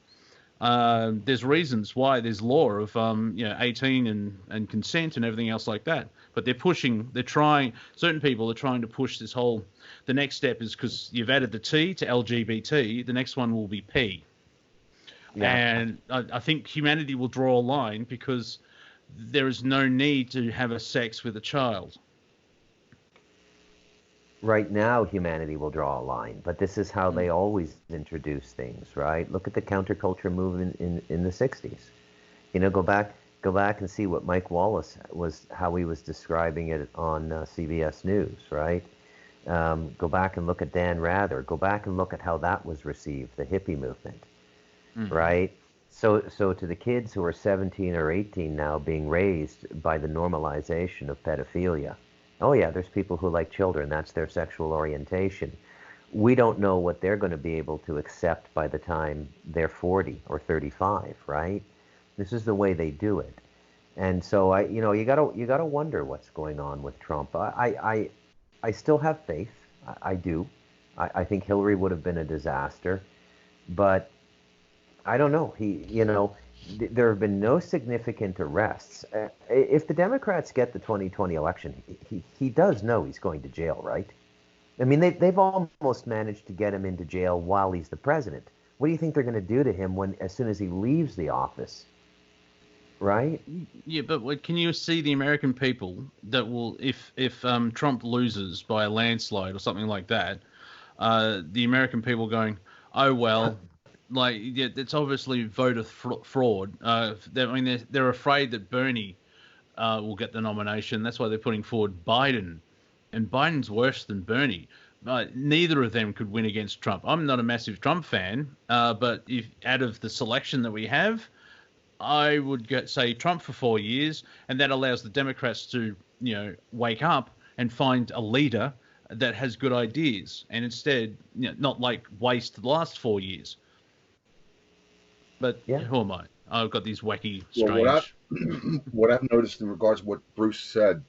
Speaker 1: there's reasons why there's law of 18 and consent and everything else like that. But certain people are trying to push this whole, the next step is because you've added the T to LGBT, the next one will be P.
Speaker 3: Yeah.
Speaker 1: And I think humanity will draw a line because there is no need to have a sex with a child.
Speaker 3: Right now, humanity will draw a line, but this is how they always introduce things, right? Look at the counterculture movement in the 60s. You know, go back and see what Mike Wallace how he was describing it on CBS News, right? Go back and look at Dan Rather. Go back and look at how that was received, the hippie movement, right? So to the kids who are 17 or 18 now being raised by the normalization of pedophilia, oh yeah, there's people who like children, that's their sexual orientation. We don't know what they're going to be able to accept by the time they're 40 or 35, right? This is the way they do it. And so you gotta wonder what's going on with Trump. I still have faith. I do. I think Hillary would have been a disaster, but I don't know. There have been no significant arrests. If the Democrats get the 2020 election, he does know he's going to jail, right? I mean, they've almost managed to get him into jail while he's the president. What do you think they're going to do to him as soon as he leaves the office? Right?
Speaker 1: Yeah, but can you see the American people that will, if Trump loses by a landslide or something like that, the American people going, oh well, like yeah, it's obviously voter fraud. They're afraid that Bernie will get the nomination. That's why they're putting forward Biden, and Biden's worse than Bernie. Neither of them could win against Trump. I'm not a massive Trump fan, but if out of the selection that we have, I would say Trump for 4 years, and that allows the Democrats to, wake up and find a leader that has good ideas, and instead, not like waste the last 4 years. But who am I? I've got these wacky, strange.
Speaker 2: Well, what I've noticed in regards to what Bruce said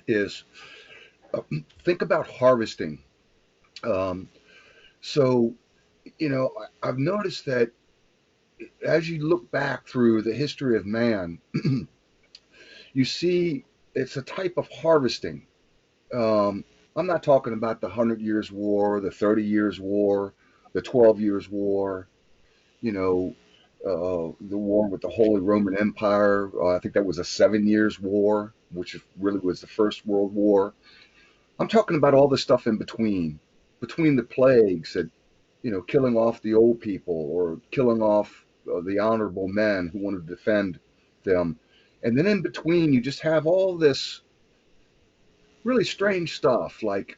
Speaker 2: is, think about harvesting. So, I've noticed that as you look back through the history of man, you see it's a type of harvesting. I'm not talking about the 100 Years' War, the 30 Years' War, the 12 Years' War, the war with the Holy Roman Empire. I think that was a 7 Years' War, which really was the First World War. I'm talking about all the stuff in between the plagues that, killing off the old people or killing off the honorable men who want to defend them. And then in between, you just have all this really strange stuff like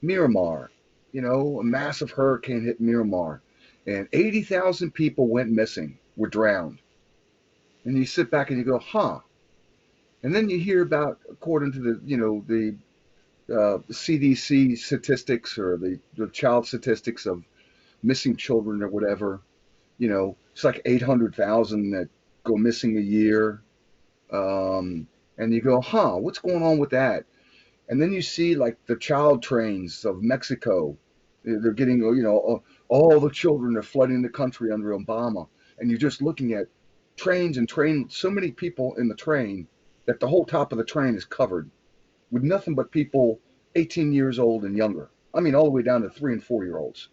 Speaker 2: Miramar, a massive hurricane hit Miramar and 80,000 people went missing, were drowned. And you sit back and you go, huh. And then you hear about, according to the CDC statistics or the child statistics of missing children or whatever, it's like 800,000 that go missing a year. And you go, huh, what's going on with that? And then you see like the child trains of Mexico. They're getting, all the children are flooding the country under Obama. And you're just looking at trains, so many people in the train that the whole top of the train is covered with nothing but people 18 years old and younger. I mean, all the way down to 3 and 4 year olds,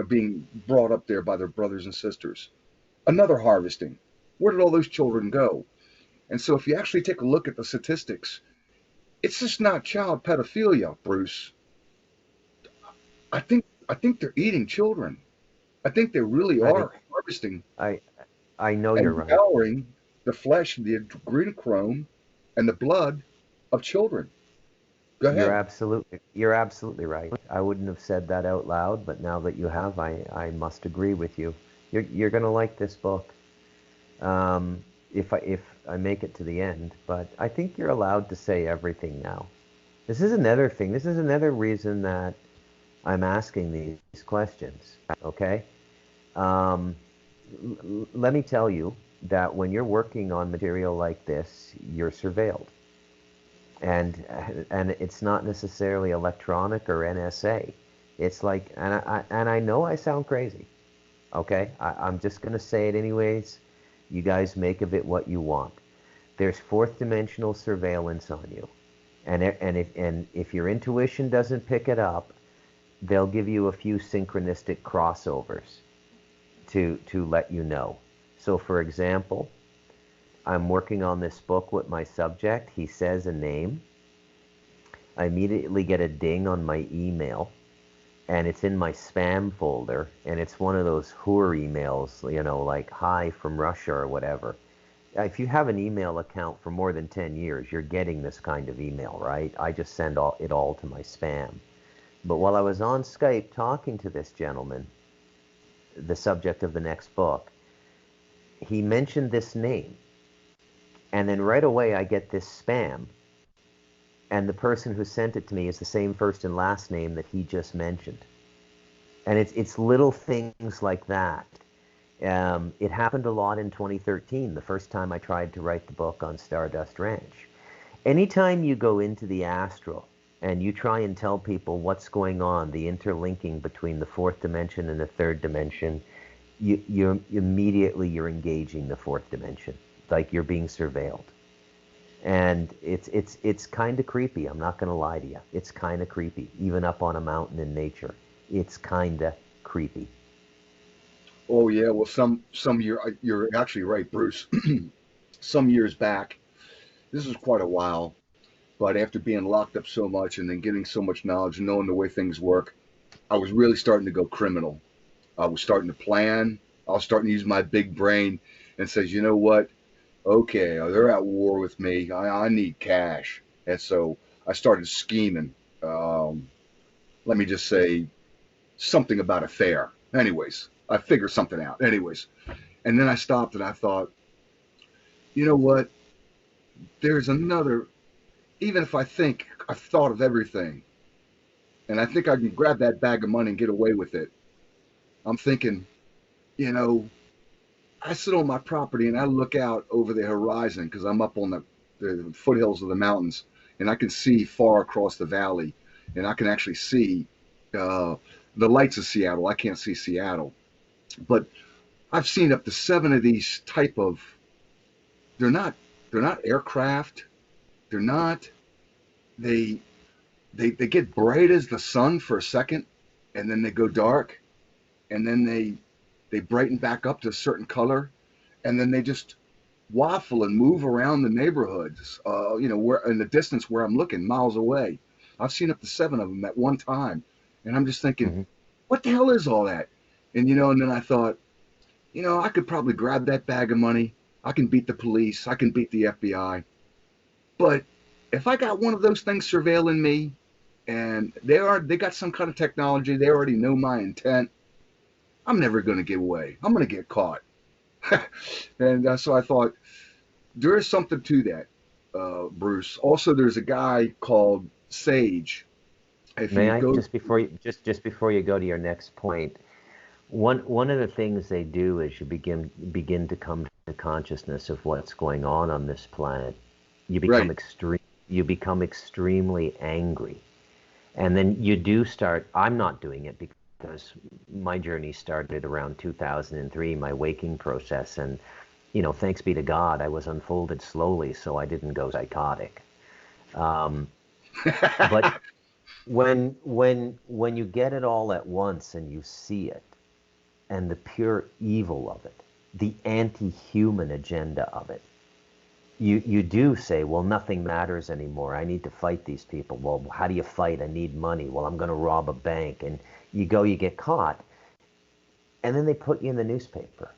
Speaker 2: being brought up there by their brothers and sisters. Another harvesting. Where did all those children go? And so if you actually take a look at the statistics, it's just not child pedophilia, Bruce. I think they're eating children. I think they really are harvesting.
Speaker 3: I know you're right.
Speaker 2: Devouring the flesh, the adrenochrome, and the blood of children. Go ahead.
Speaker 3: You're absolutely right. I wouldn't have said that out loud, but now that you have, I must agree with you. You're going to like this book. If I make it to the end, but I think you're allowed to say everything now. This is another thing. This is another reason that I'm asking these questions. Okay. Let me tell you that when you're working on material like this, you're surveilled. And it's not necessarily electronic or NSA. It's like, and I know I sound crazy. Okay, I'm just gonna say it anyways. You guys make of it what you want. There's fourth dimensional surveillance on you, and if your intuition doesn't pick it up, they'll give you a few synchronistic crossovers to let you know. So, for example, I'm working on this book with my subject. He says a name. I immediately get a ding on my email, and it's in my spam folder, and it's one of those whore emails, like hi from Russia or whatever. If you have an email account for more than 10 years, you're getting this kind of email, right? I just send it all to my spam. But while I was on Skype talking to this gentleman, the subject of the next book, he mentioned this name. And then right away I get this spam. And the person who sent it to me is the same first and last name that he just mentioned. And it's little things like that. It happened a lot in 2013, the first time I tried to write the book on Stardust Ranch. Anytime you go into the astral and you try and tell people what's going on, the interlinking between the fourth dimension and the third dimension, you're immediately engaging the fourth dimension, like you're being surveilled. And it's kind of creepy. I'm not going to lie to you. It's kind of creepy, even up on a mountain in nature. It's kind of creepy.
Speaker 2: Oh yeah, well some year you're actually right, Bruce. Some years back, this was quite a while, but after being locked up so much and then getting so much knowledge and knowing the way things work, I was really starting to go criminal. I was starting to plan. I was starting to use my big brain and says, you know what? Okay, they're at war with me. I need cash. And so I started scheming. Let me just say something about a fair. Anyways, I figured something out. Anyways, and then I stopped and I thought, you know what? There's another, even if I think I've thought of everything and I think I can grab that bag of money and get away with it, I'm thinking, I sit on my property and I look out over the horizon because I'm up on the foothills of the mountains and I can see far across the valley and I can actually see the lights of Seattle. I can't see Seattle, but I've seen up to 7 of these type of, they're not aircraft. They're not, they get bright as the sun for a second and then they go dark and then they brighten back up to a certain color, and then they just waffle and move around the neighborhoods, where in the distance where I'm looking, miles away. I've seen up to 7 of them at one time, and I'm just thinking, what the hell is all that? And and then I thought, I could probably grab that bag of money. I can beat the police. I can beat the FBI. But if I got one of those things surveilling me, and they got some kind of technology, they already know my intent, I'm never going to get away. I'm going to get caught. And so I thought, there is something to that, Bruce. Also, there's a guy called Sage.
Speaker 3: Just before you go to your next point, one of the things they do is you begin to come to consciousness of what's going on this planet. You become you become extremely angry, and then you do start. I'm not doing it because my journey started around 2003, my waking process, and thanks be to God, I was unfolded slowly, so I didn't go psychotic. But when you get it all at once and you see it, and the pure evil of it, the anti-human agenda of it, you do say, well, nothing matters anymore. I need to fight these people. Well, how do you fight? I need money. Well, I'm going to rob a bank. And you get caught. And then they put you in the newspaper.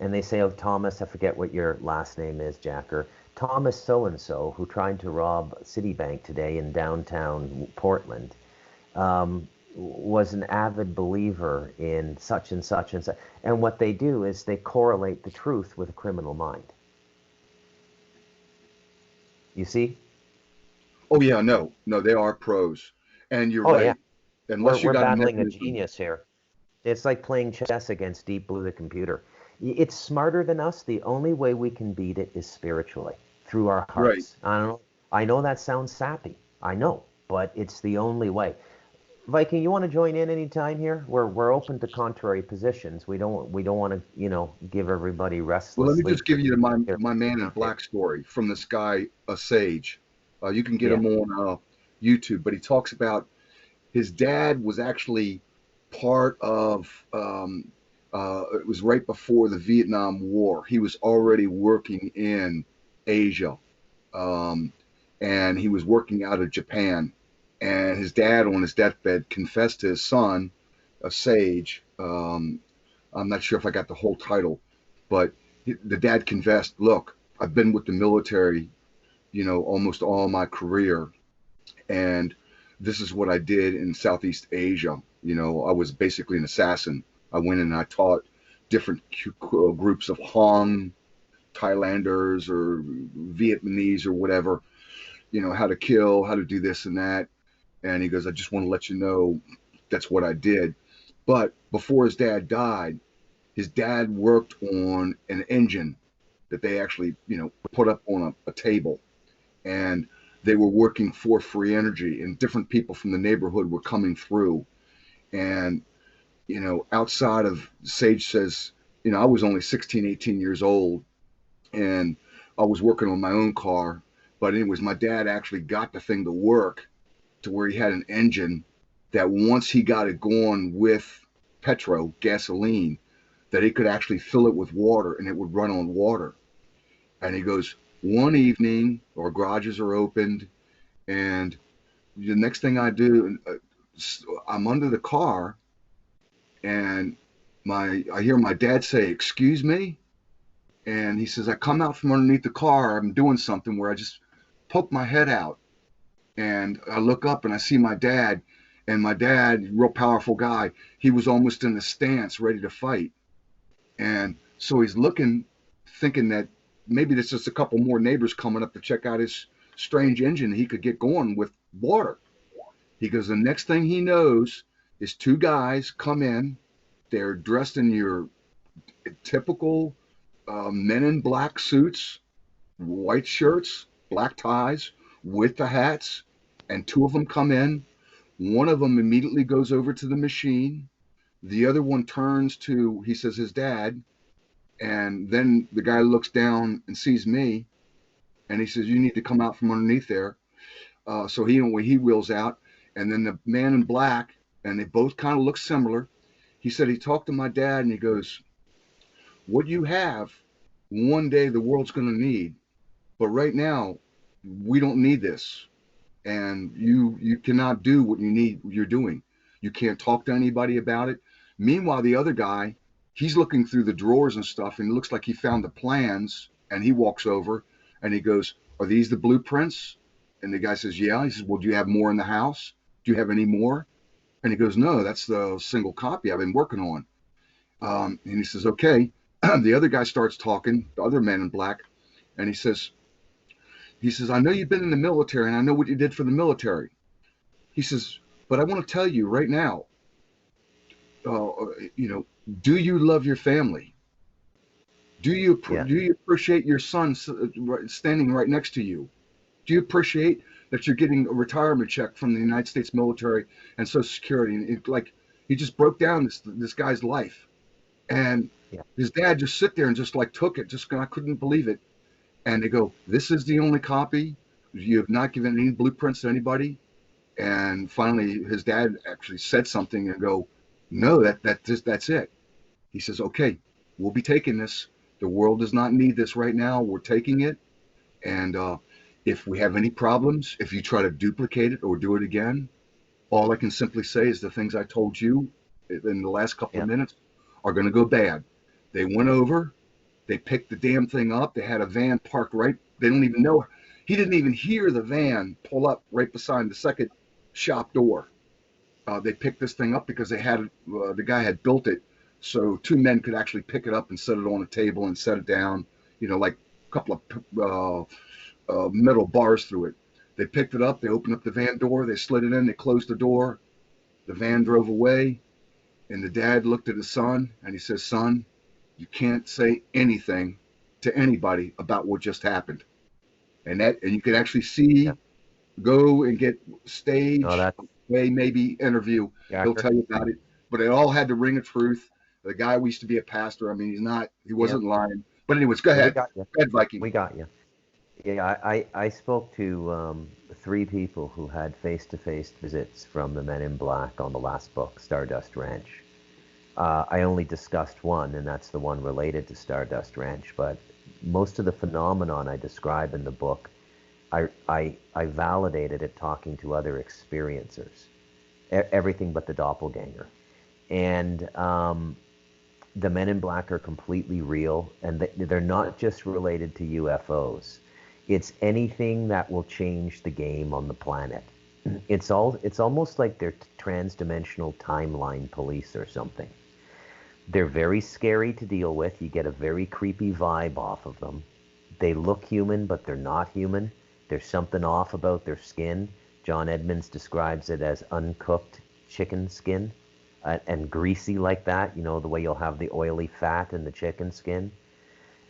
Speaker 3: And they say, oh, Thomas, I forget what your last name is, Jacker. Thomas so-and-so, who tried to rob Citibank today in downtown Portland, was an avid believer in such and such and such. And what they do is they correlate the truth with a criminal mind. You see?
Speaker 2: Oh yeah, no, they are pros, and you're right.
Speaker 3: Yeah.
Speaker 2: Unless
Speaker 3: we're battling a genius here. It's like playing chess against Deep Blue, the computer. It's smarter than us. The only way we can beat it is spiritually, through our hearts. Right. I know that sounds sappy. I know, but it's the only way. Viking, you want to join in anytime here? We're open to contrary positions. We don't want to give everybody restless.
Speaker 2: Well, let me just give you my man in black story from this guy, a Sage. You can get him on YouTube, but he talks about his dad was actually part of It was right before the Vietnam War. He was already working in Asia, um, and he was working out of Japan. And his dad, on his deathbed, confessed to his son, a sage. I'm not sure if I got the whole title, but the dad confessed, "Look, I've been with the military, almost all my career, and this is what I did in Southeast Asia. I was basically an assassin. I went and I taught different groups of Hong, Thailanders, or Vietnamese, or whatever, how to kill, how to do this and that." And he goes, "I just want to let you know that's what I did." But before his dad died, his dad worked on an engine that they actually, put up on a table. And they were working for free energy, and different people from the neighborhood were coming through. And, outside of, Sage says, I was only 16, 18 years old, and I was working on my own car. But anyways, my dad actually got the thing to work to where he had an engine that once he got it going with gasoline, that he could actually fill it with water and it would run on water. And he goes, one evening, our garages are opened, and the next thing I do, I'm under the car, and I hear my dad say, "Excuse me?" And he says, "I come out from underneath the car. I'm doing something where I just poke my head out, and I look up and I see my dad, and my dad, real powerful guy, he was almost in a stance ready to fight." And so he's looking, thinking that maybe there's just a couple more neighbors coming up to check out his strange engine he could get going with water. He goes, the next thing he knows is two guys come in. They're dressed in your typical men in black suits, white shirts, black ties, with the hats, and two of them come in. One of them immediately goes over to the machine. The other one turns to, he says, his dad. And then the guy looks down and sees me, and he says, "You need to come out from underneath there." So he wheels out, and then the man in black, and they both kind of look similar. He said he talked to my dad, and he goes, "What you have, one day the world's going to need, but right now we don't need this, and you cannot do what you're doing. You can't talk to anybody about it." Meanwhile, the other guy, he's looking through the drawers and stuff, and it looks like he found the plans, and he walks over and he goes, "Are these the blueprints?" And the guy says, "Yeah." He says, "Well, do you have more in the house? Do you have any more?" And he goes, "No, that's the single copy I've been working on." And he says, "Okay." The other guy starts talking, the other man in black, and he says, "I know you've been in the military, and I know what you did for the military." He says, "But I want to tell you right now, do you love your family? Do you appreciate your son standing right next to you? Do you appreciate that you're getting a retirement check from the United States military and Social Security?" And he just broke down this guy's life, and his dad just sit there and just took it. I couldn't believe it. And they go, "This is the only copy. You have not given any blueprints to anybody." And finally, his dad actually said something and go, "No, that's it." He says, "Okay, we'll be taking this. The world does not need this right now. We're taking it. And if we have any problems, if you try to duplicate it or do it again, all I can simply say is the things I told you in the last couple of minutes are going to go bad." They went over. They picked the damn thing up. They had a van parked right. They don't even know. He didn't even hear the van pull up right beside the second shop door. They picked this thing up because they had the guy had built it so two men could actually pick it up and set it on a table and set it down, like a couple of metal bars through it. They picked it up. They opened up the van door. They slid it in. They closed the door. The van drove away, and the dad looked at his son and he says, "Son, you can't say anything to anybody about what just happened." And you can actually see, go and get stage, maybe interview. He'll tell you about it. But it all had the ring of truth. The guy used to be a pastor. I mean, he wasn't lying. But anyways, go ahead. Go ahead, Viking.
Speaker 3: We got you. Yeah, I spoke to 3 people who had face-to-face visits from the Men in Black on the last book, Stardust Ranch. I only discussed one, and that's the one related to Stardust Ranch. But most of the phenomenon I describe in the book, I validated it talking to other experiencers, everything but the doppelganger. And the Men in Black are completely real, and they're not just related to UFOs. It's anything that will change the game on the planet. It's almost like they're trans-dimensional timeline police or something. They're very scary to deal with. You get a very creepy vibe off of them. They look human, but they're not human. There's something off about their skin. John Edmonds describes it as uncooked chicken skin, and greasy like that, you know, the way you'll have the oily fat in the chicken skin.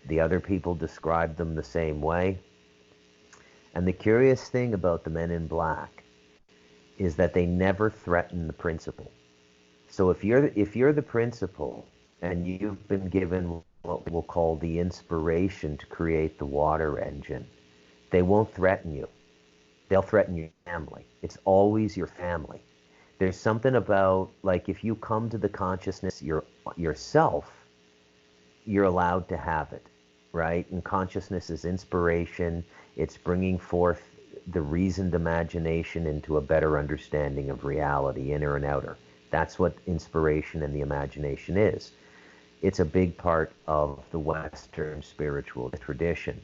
Speaker 3: The other people describe them the same way. And the curious thing about the Men in Black is that they never threaten the principal. So if you're the principal and you've been given what we'll call the inspiration to create the water engine, they won't threaten you. They'll threaten your family. It's always your family. There's something about, like, if you come to the consciousness yourself, you're allowed to have it, right? And consciousness is inspiration. It's bringing forth the reasoned imagination into a better understanding of reality, inner and outer. That's what inspiration and the imagination is. It's a big part of the Western spiritual tradition.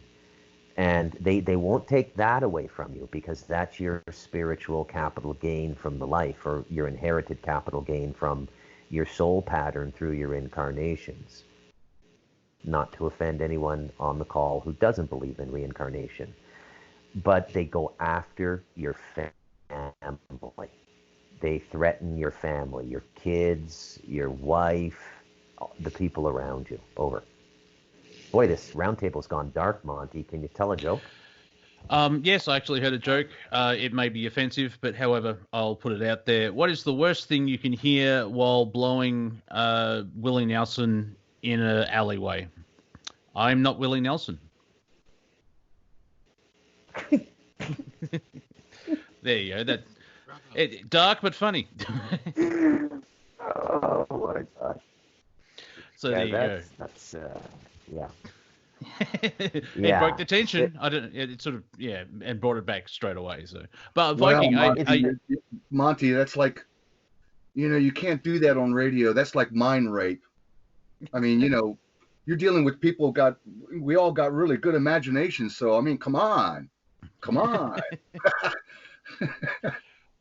Speaker 3: And they won't take that away from you, because that's your spiritual capital gain from the life, or your inherited capital gain from your soul pattern through your incarnations. Not to offend anyone on the call who doesn't believe in reincarnation. But they go after your family. They threaten your family, your kids, your wife, the people around you. Over. Boy, this roundtable's gone dark, Monty. Can you tell a joke?
Speaker 1: Yes, I actually heard a joke. It may be offensive, but however, I'll put it out there. What is the worst thing you can hear while blowing Willie Nelson in an alleyway? I'm not Willie Nelson. There you go. Dark but funny.
Speaker 3: Oh my God.
Speaker 1: So yeah, there you go.
Speaker 3: That's yeah.
Speaker 1: It broke the tension. It sort of and brought it back straight away. So, but Viking,
Speaker 2: Monty, that's like, you can't do that on radio. That's like mind rape. I mean, you're dealing with people we all got really good imaginations. So I mean, come on.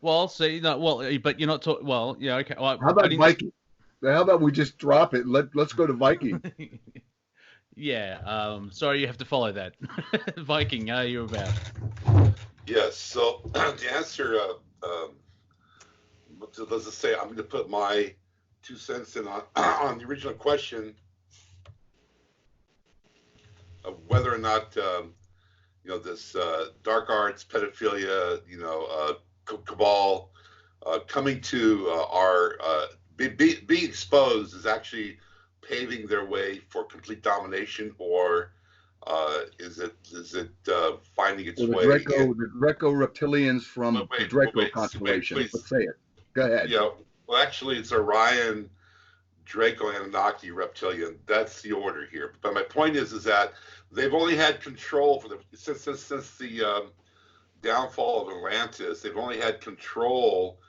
Speaker 1: Well, see, no, but you're not talking. Well, yeah, okay. Well,
Speaker 2: how about Viking? How about we just drop it? Let's go to Viking.
Speaker 1: Yeah. Sorry, you have to follow that. Viking, how are you about?
Speaker 5: Yes. So to answer, let's just say I'm going to put my 2 cents in on the original question of whether or not this dark arts, pedophilia, cabal coming to our being exposed is actually paving their way for complete domination, or is it finding its way?
Speaker 2: The Draco reptilians from the Draco constellation. Let's say it. Go ahead.
Speaker 5: Yeah. Well, actually, it's Orion, Draco, Anunnaki, reptilian. That's the order here. But my point is that they've only had control since the downfall of Atlantis. They've only had control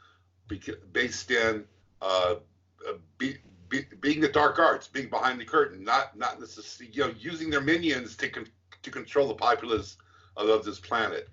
Speaker 5: based in being the dark arts, being behind the curtain, not necessarily using their minions to control the populace of this planet.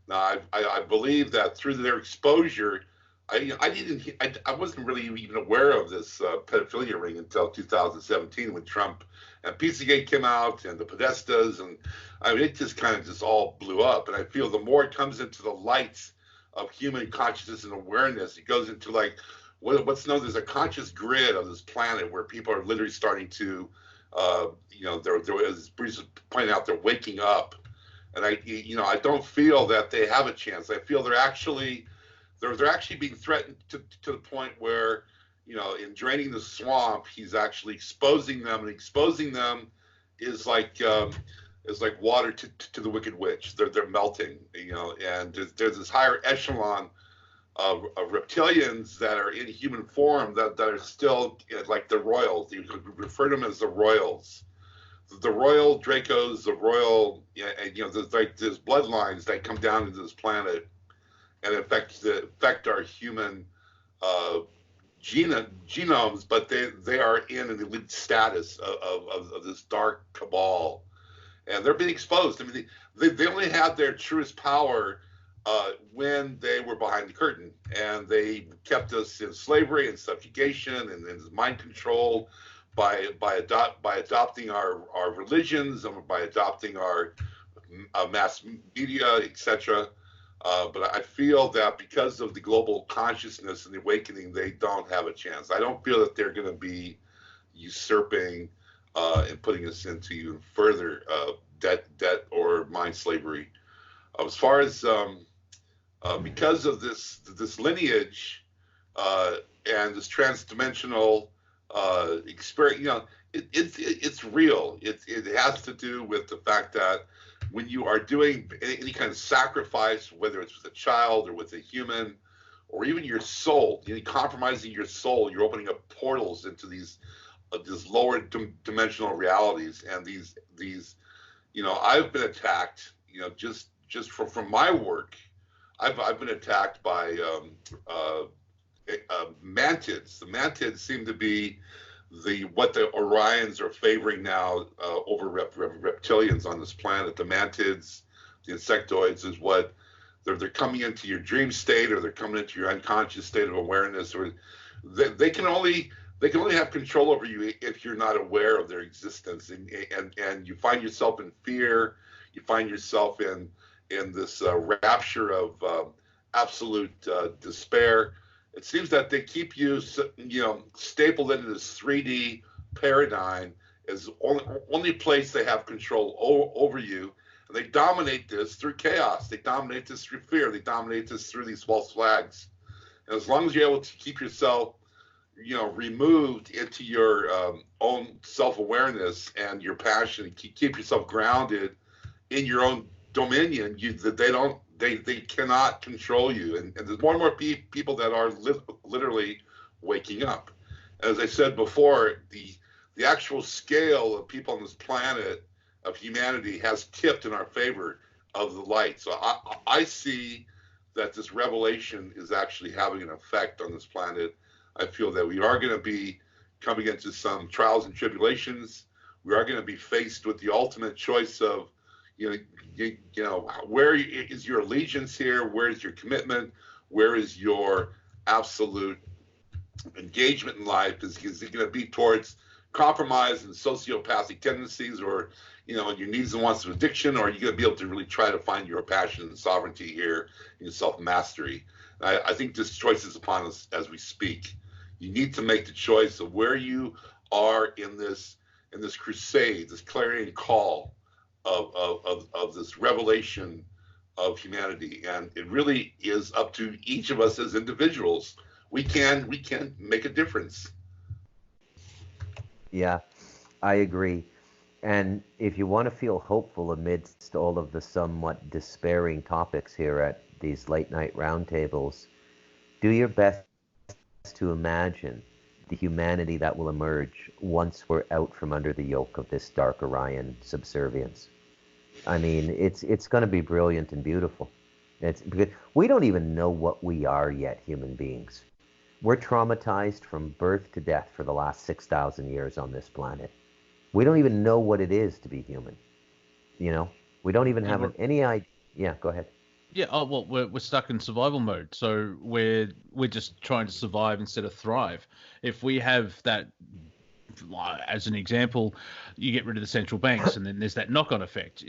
Speaker 5: Now, I believe that through their exposure, I wasn't really even aware of this pedophilia ring until 2017 when Trump and Pizzagate came out and the Podestas, and I mean, it just kind of just all blew up. And I feel the more it comes into the light of human consciousness and awareness, it goes into like what's known as a conscious grid of this planet, where people are literally starting to, as Bruce was pointing out, they're waking up. And I don't feel that they have a chance. I feel they're actually being threatened to the point where, in draining the swamp, he's actually exposing them, and exposing them is like water to the wicked witch. They're melting, and there's this higher echelon reptilians that are in human form that are still like the royals. You could refer to them as the royals. The royal Dracos, the royal, and there's like there's bloodlines that come down into this planet and affect our human genomes, but they are in an elite status of this dark cabal, and they're being exposed. I mean, they only had their truest power when they were behind the curtain, and they kept us in slavery and subjugation and mind control by adopting our religions and by adopting our mass media, etc. But I feel that because of the global consciousness and the awakening, they don't have a chance. I don't feel that they're going to be usurping and putting us into even further debt or mind slavery. As far as because of this lineage and this transdimensional experience, it's real. It has to do with the fact that when you are doing any kind of sacrifice, whether it's with a child or with a human, or even your soul, compromising your soul, you're opening up portals into these lower dimensional realities. And these I've been attacked, just from my work. I've been attacked by mantids. The mantids seem to be what the Orions are favoring now over reptilians on this planet. The mantids, the insectoids, is what they're coming into your dream state, or they're coming into your unconscious state of awareness, or they can only have control over you if you're not aware of their existence, and you find yourself in fear. You find yourself in this rapture of absolute despair. It seems that they keep you, stapled into this 3D paradigm as only place they have control over you. And they dominate this through chaos. They dominate this through fear. They dominate this through these false flags. And as long as you're able to keep yourself, removed into your own self-awareness and your passion, and keep yourself grounded in your own dominion, they cannot control you. And there's more and more people that are literally waking up. As I said before, the actual scale of people on this planet, of humanity, has tipped in our favor of the light. So I see that this revelation is actually having an effect on this planet. I feel that we are going to be coming into some trials and tribulations. We are going to be faced with the ultimate choice of, where is your allegiance here? Where is your commitment? Where is your absolute engagement in life? Is it going to be towards compromise and sociopathic tendencies, or, your needs and wants of addiction, or are you going to be able to really try to find your passion and sovereignty here in self-mastery? I think this choice is upon us as we speak. You need to make the choice of where you are in this crusade, this clarion call of this revelation of humanity. And it really is up to each of us as individuals. We can make a difference.
Speaker 3: Yeah, I agree. And if you want to feel hopeful amidst all of the somewhat despairing topics here at these late night roundtables, do your best to imagine the humanity that will emerge once we're out from under the yoke of this dark Orion subservience. I mean, it's going to be brilliant and beautiful. Because we don't even know what we are yet, human beings. We're traumatized from birth to death for the last 6,000 years on this planet. We don't even know what it is to be human. We don't even have any idea. Yeah, go ahead.
Speaker 1: Yeah. Oh well, we're stuck in survival mode, so we're just trying to survive instead of thrive. If we have that, as an example, you get rid of the central banks, and then there's that knock-on effect.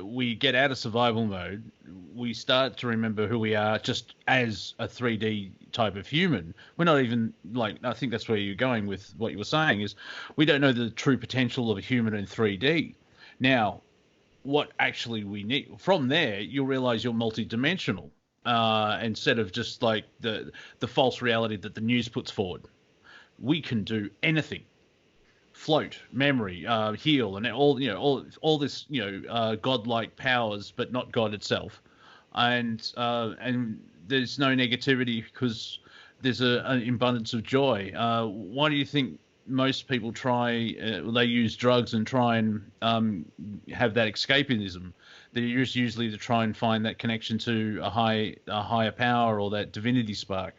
Speaker 1: We get out of survival mode. We start to remember who we are just as a 3D type of human. We're not even I think that's where you're going with what you were saying, is we don't know the true potential of a human in 3D. Now, what actually we need from there, you'll realize you're multidimensional, instead of just like the false reality that the news puts forward. We can do anything. Float, memory, heal, and all this godlike powers, but not God itself. And there's no negativity because there's an abundance of joy. Why do you think most people they use drugs and try and have that escapism? They're usually to try and find that connection to a higher power or that divinity spark.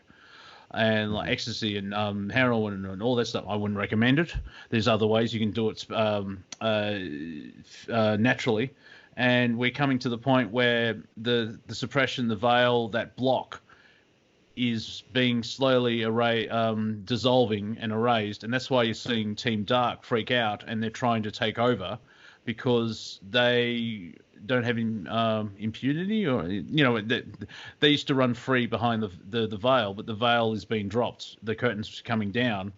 Speaker 1: And like ecstasy and heroin and all that stuff, I wouldn't recommend it. There's other ways you can do it naturally. And we're coming to the point where the suppression, the veil, that block is being slowly dissolving and erased. And that's why you're seeing Team Dark freak out and they're trying to take over, because they don't have impunity, or they used to run free behind the veil, but the veil is being dropped, the curtain's coming down,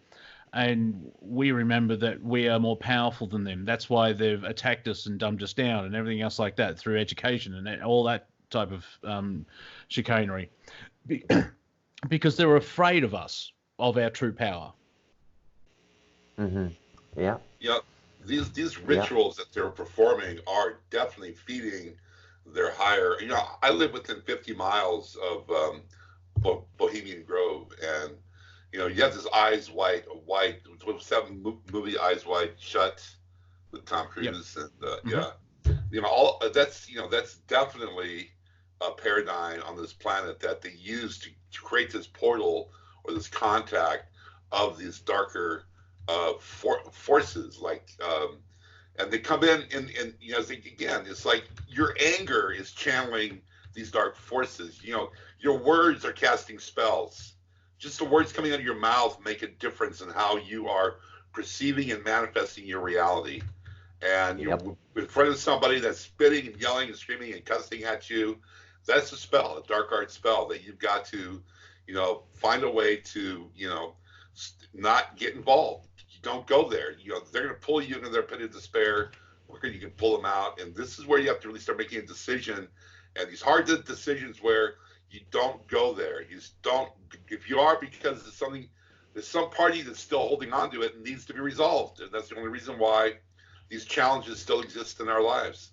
Speaker 1: and we remember that we are more powerful than them. That's why they've attacked us and dumbed us down and everything else like that through education and all that type of chicanery, because they're afraid of us, of our true power.
Speaker 3: Mm-hmm. Yeah.
Speaker 5: Yep. These rituals that they're performing are definitely feeding their higher. I live within 50 miles of Bohemian Grove, and you have this Eyes Wide, 7 movie Eyes Wide Shut with Tom Cruise, and all that's definitely a paradigm on this planet that they use to create this portal or this contact of these darker forces, and they come in and again, it's like your anger is channeling these dark forces. Your words are casting spells. Just the words coming out of your mouth make a difference in how you are perceiving and manifesting your reality. And you're in front of somebody that's spitting and yelling and screaming and cussing at you. That's a spell, a dark art spell that you've got to, find a way to, not get involved. You don't go there. They're going to pull you into their pit of despair quicker than you can pull them out. And this is where you have to really start making a decision. And these hard decisions where you don't go there. You just don't. If you are, because there's some party that's still holding on to it and needs to be resolved. And that's the only reason why these challenges still exist in our lives.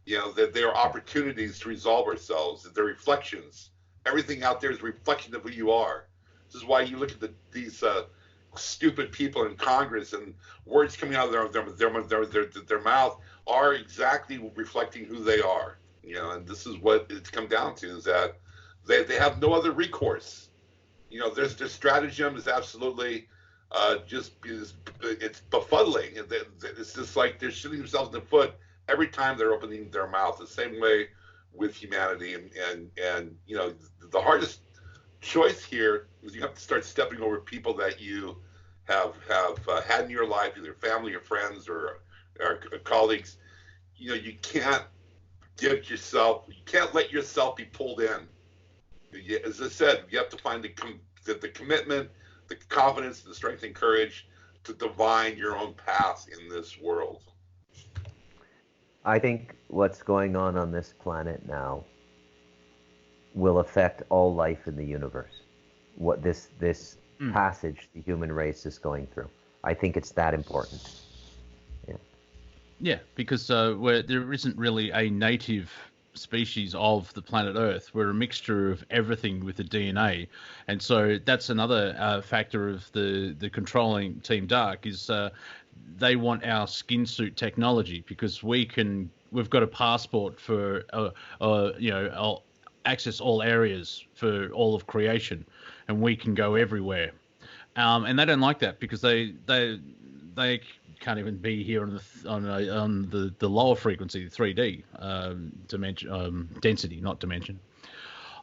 Speaker 5: That they are opportunities to resolve ourselves. That they're reflections. Everything out there is a reflection of who you are. This is why you look at these stupid people in Congress, and words coming out of their mouth are exactly reflecting who they are. And this is what it's come down to, is that they have no other recourse. Their stratagem is absolutely it's befuddling. It's just like they're shooting themselves in the foot every time they're opening their mouth. The same way with humanity, and the hardest choice here is you have to start stepping over people that you have had in your life, either family or friends or colleagues. You can't let yourself be pulled in. As I said, you have to find the commitment, the confidence, the strength and courage to divine your own path in this world.
Speaker 3: I think what's going on this planet now will affect all life in the universe. What this passage the human race is going through. I think it's that important.
Speaker 1: Yeah, because there isn't really a native species of the planet Earth. We're a mixture of everything with the DNA, and so that's another factor of the controlling Team Dark is they want our skin suit technology, because we've got a passport for access all areas for all of creation, and we can go everywhere. And they don't like that, because they can't even be here on the lower frequency, 3D dimension, density, not dimension.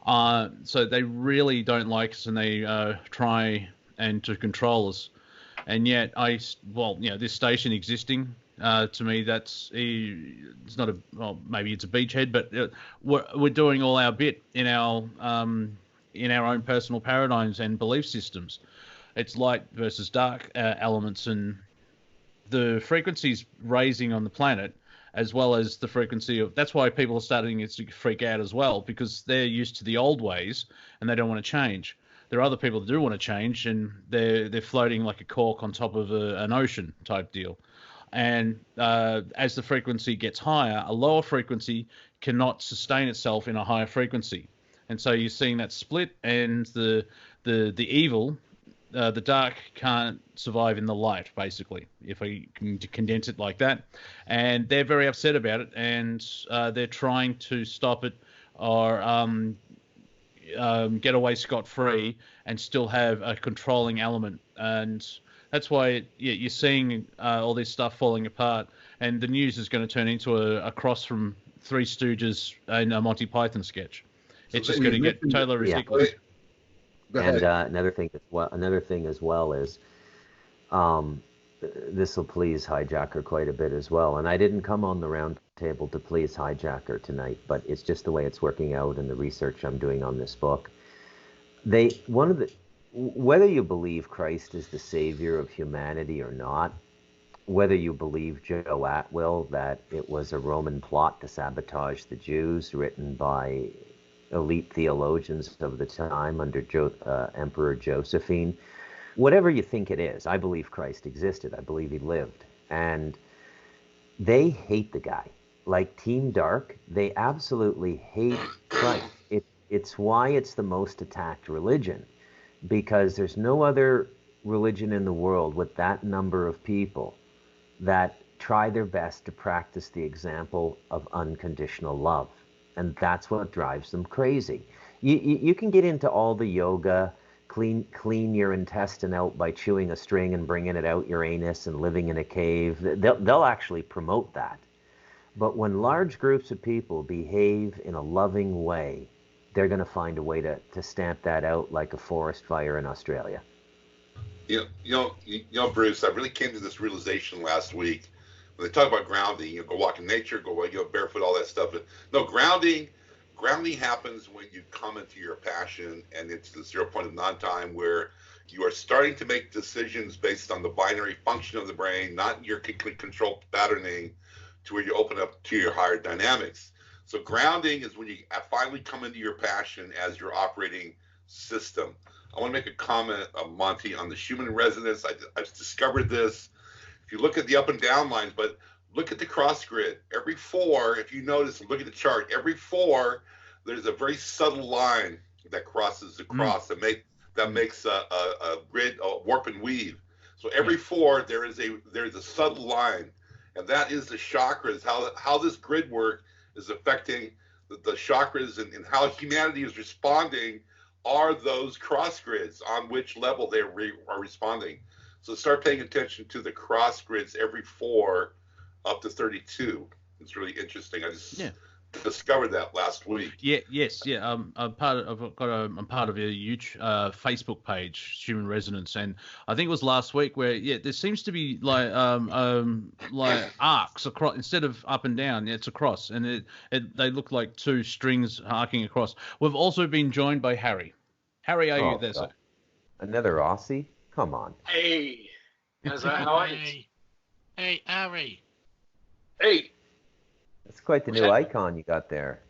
Speaker 1: So they really don't like us, and they try and to control us. And yet, this station existing, to me, it's not maybe it's a beachhead, but we're doing all our bit in our own personal paradigms and belief systems. It's light versus dark elements, and the frequencies raising on the planet, as well as the frequency of. That's why people are starting to freak out as well, because they're used to the old ways and they don't want to change. There are other people that do want to change, and they're floating like a cork on top of an ocean type deal. And as the frequency gets higher, a lower frequency cannot sustain itself in a higher frequency. And so you're seeing that split, and the evil, the dark can't survive in the light, basically, if I can condense it like that. And they're very upset about it, and they're trying to stop it or get away scot-free and still have a controlling element. And that's why you're seeing all this stuff falling apart. And the news is going to turn into a cross from Three Stooges and a Monty Python sketch. It's just going to get totally ridiculous.
Speaker 3: And another thing as well is, this will please HiJacker quite a bit as well. And I didn't come on the round table to please HiJacker tonight, but it's just the way it's working out in the research I'm doing on this book. Whether you believe Christ is the savior of humanity or not, whether you believe Joe Atwill that it was a Roman plot to sabotage the Jews, written by elite theologians of the time under Emperor Josephine, whatever you think it is, I believe Christ existed. I believe he lived. And they hate the guy. Like Team Dark, they absolutely hate Christ. It's why it's the most attacked religion, because there's no other religion in the world with that number of people that try their best to practice the example of unconditional love. And that's what drives them crazy. You can get into all the yoga, clean your intestine out by chewing a string and bringing it out your anus and living in a cave. They'll actually promote that. But when large groups of people behave in a loving way, they're going to find a way to stamp that out like a forest fire in Australia.
Speaker 5: You know, Bruce, I really came to this realization last week. When they talk about grounding, go walk in nature, go barefoot, all that stuff. But no, grounding happens when you come into your passion, and it's the 0 point of non-time where you are starting to make decisions based on the binary function of the brain, not your controlled patterning, to where you open up to your higher dynamics. So grounding is when you finally come into your passion as your operating system. I want to make a comment, Monty, on the Schumann resonance. I discovered this. If you look at the up and down lines, but look at the cross grid. Every 4, if you notice, look at the chart, every 4, there's a very subtle line that crosses across that makes a grid, a warp and weave. So every 4, there is a subtle line, and that is the chakras. How this grid work is affecting the chakras, and how humanity is responding are those cross grids on which level they are responding. So start paying attention to the cross grids every 4 up to 32. It's really interesting. I just discovered that last week. I'm part of a huge Facebook page, Human Resonance, and I think it was last week where there seems to be like arcs across instead of up and down. It's across, and they look like 2 strings arcing across. We've also been joined by Harry. Harry, are you there, sir?
Speaker 3: Another Aussie? Come on.
Speaker 6: Hey, how are you?
Speaker 4: Hey, Harry.
Speaker 6: Hey.
Speaker 3: That's quite the new icon you got there.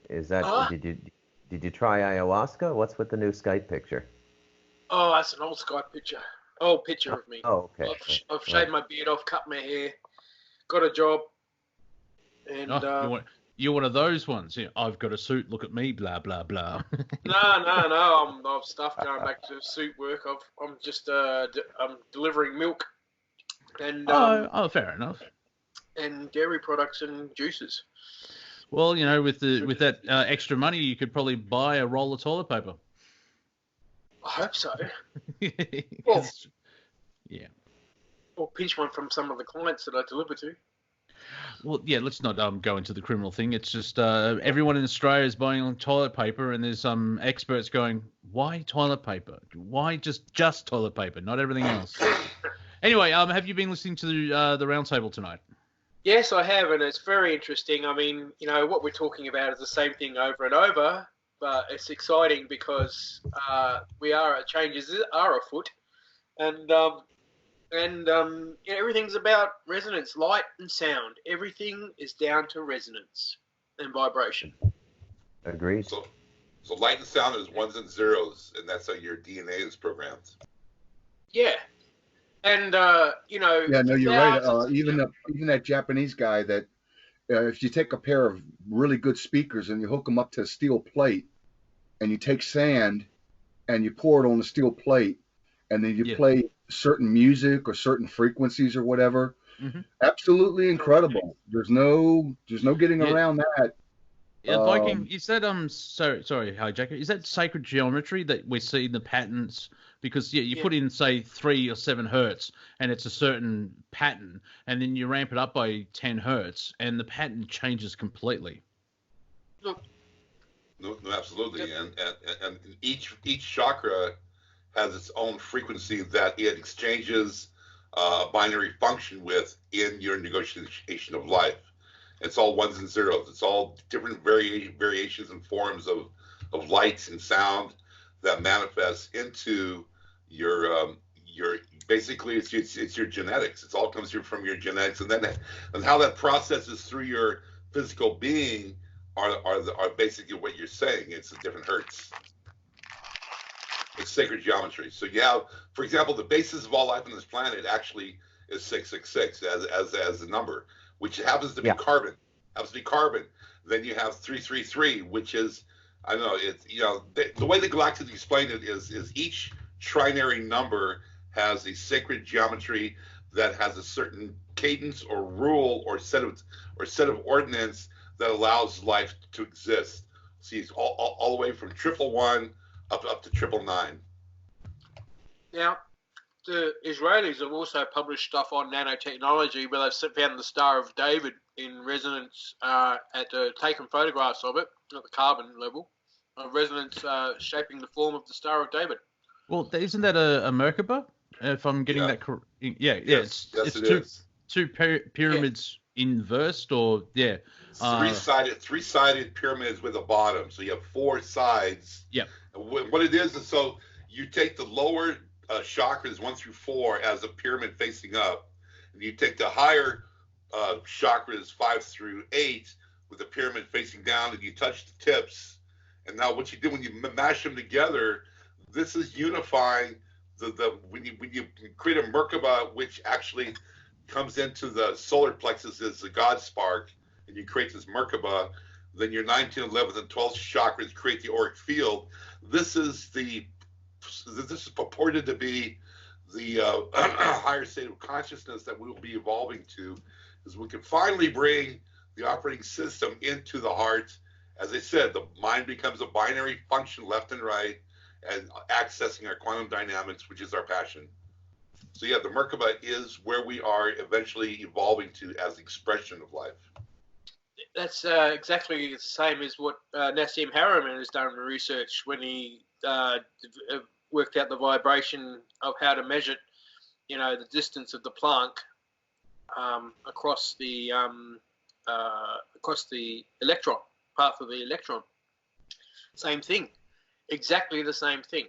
Speaker 3: Is that did you try ayahuasca? What's with the new Skype picture?
Speaker 6: Oh, that's an old Skype picture. Old picture of me.
Speaker 3: Oh, okay.
Speaker 6: I've shaved my beard off, cut my hair, got a job, and
Speaker 1: you're one of those ones. I've got a suit. Look at me. Blah blah blah.
Speaker 6: No. I've stuff going back to suit work. I'm just I'm delivering milk, and
Speaker 1: fair enough.
Speaker 6: And dairy products and juices.
Speaker 1: Well, with that extra money, you could probably buy a roll of toilet paper.
Speaker 6: I hope so.
Speaker 1: Well, yeah.
Speaker 6: Or pinch one from some of the clients that I deliver to.
Speaker 1: Well, yeah, let's not go into the criminal thing. It's just everyone in Australia is buying toilet paper, and there's some experts going, why toilet paper? Why just toilet paper, not everything else? Anyway, have you been listening to the roundtable tonight?
Speaker 6: Yes, I have, and it's very interesting. I mean, what we're talking about is the same thing over and over, but it's exciting because changes are afoot, and everything's about resonance, light and sound. Everything is down to resonance and vibration.
Speaker 3: Agreed.
Speaker 5: So light and sound is 1s and 0s, and that's how your DNA is programmed.
Speaker 6: Yeah. And
Speaker 2: Yeah, no, you're right. Even that Japanese guy that if you take a pair of really good speakers and you hook them up to a steel plate and you take sand and you pour it on a steel plate, and then you play certain music or certain frequencies or whatever.
Speaker 1: Mm-hmm.
Speaker 2: Absolutely incredible. There's no getting around that.
Speaker 1: Yeah, Viking, is that sorry, HiJacker, is that sacred geometry that we see in the patterns? Because you put in, say, 3 or 7 hertz, and it's a certain pattern, and then you ramp it up by 10 hertz, and the pattern changes completely.
Speaker 5: No, absolutely, and each chakra has its own frequency that it exchanges a binary function with in your negotiation of life. It's all ones and zeros. It's all different variations and forms of lights and sound that manifests into your basically it's your genetics. It all comes from your genetics, and how that processes through your physical being are basically what you're saying. It's a different hertz. It's sacred geometry. So for example, the basis of all life on this planet actually is 666 as a number, which happens to be carbon. Then you have 333, which is, I don't know, it's, the way the Galactics explain it is each trinary number has a sacred geometry that has a certain cadence or rule or set of ordinance that allows life to exist. See, it's all the way from 111 up to 999.
Speaker 6: Now, the Israelis have also published stuff on nanotechnology where they've found the Star of David in resonance taken photographs of it at the carbon level, of resonance shaping the form of the Star of David.
Speaker 1: Well, isn't that a Merkaba? If I'm getting that correct. It's two pyramids inversed, or
Speaker 5: three-sided pyramids with a bottom. So you have 4 sides.
Speaker 1: Yeah.
Speaker 5: What it is so you take the lower chakras 1 through 4 as a pyramid facing up, and you take the higher chakras 5 through 8 with the pyramid facing down, and you touch the tips. And now what you do when you mash them together, this is unifying when you create a Merkaba, which actually comes into the solar plexus as the God spark, and you create this Merkaba, then your 9th, 10th, 11th, and 12th chakras create the auric field. This is purported to be the higher state of consciousness that we will be evolving to, is we can finally bring the operating system into the heart. As I said, the mind becomes a binary function left and right, and accessing our quantum dynamics, which is our passion. So the Merkaba is where we are eventually evolving to as the expression of life.
Speaker 6: That's exactly the same as what Nassim Haramein has done in research when he worked out the vibration of how to measure, the distance of the Planck across the electron, path of the electron. Same thing, exactly the same thing.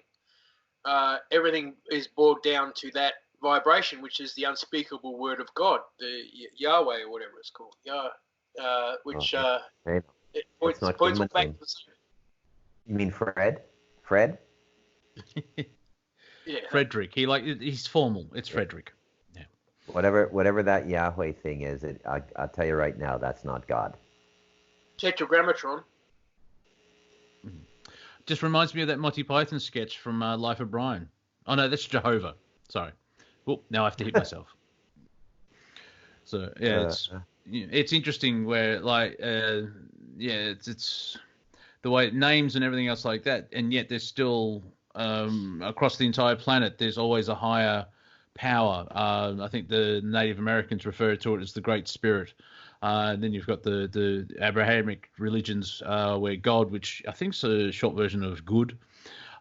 Speaker 6: Everything is boiled down to that vibration, which is the unspeakable word of God, the Yahweh or whatever it's called. Which it points all back to the same.
Speaker 3: You mean Fred? Fred?
Speaker 1: Yeah. Frederick. He's formal. It's Frederick. Yeah.
Speaker 3: Whatever that Yahweh thing is, I'll tell you right now, that's not God.
Speaker 6: Tetragrammatron.
Speaker 1: Just reminds me of that Monty Python sketch from Life of Brian. Oh no, that's Jehovah. Sorry. Oh, now I have to hit myself. So it's interesting where it's the way names and everything else like that, and yet there's still across the entire planet there's always a higher power. I think the Native Americans refer to it as the Great Spirit. Then you've got the Abrahamic religions where God, which I think is a short version of good,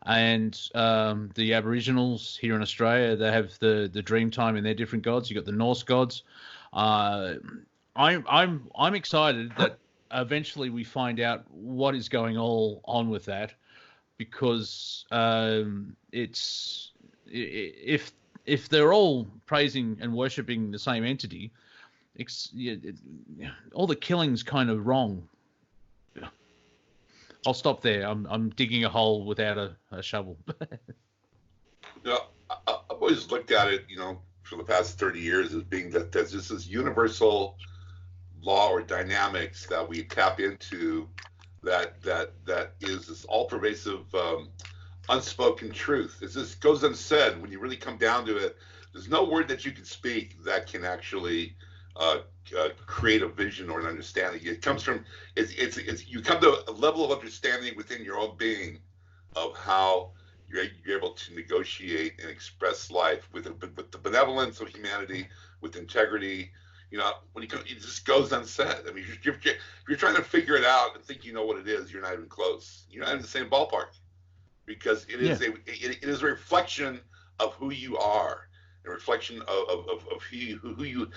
Speaker 1: and the Aboriginals here in Australia, they have the Dreamtime and their different gods. You've got the Norse gods. I'm excited that eventually we find out what is going on with that, because if they're all praising and worshipping the same entity, all the killing's kind of wrong. I'll stop there. I'm digging a hole without a shovel.
Speaker 5: I've always looked at it, for the past 30 years as being that there's just this universal law or dynamics that we tap into that is this all-pervasive unspoken truth. It just goes unsaid when you really come down to it. There's no word that you can speak that can actually create a vision or an understanding. It comes from it's you come to a level of understanding within your own being of how you're able to negotiate and express life with the benevolence of humanity, with integrity. You know, when it just goes unsaid. I mean, if you're trying to figure it out and think you know what it is, you're not even close. You're not in the same ballpark, because it is a reflection of who you are, a reflection of who you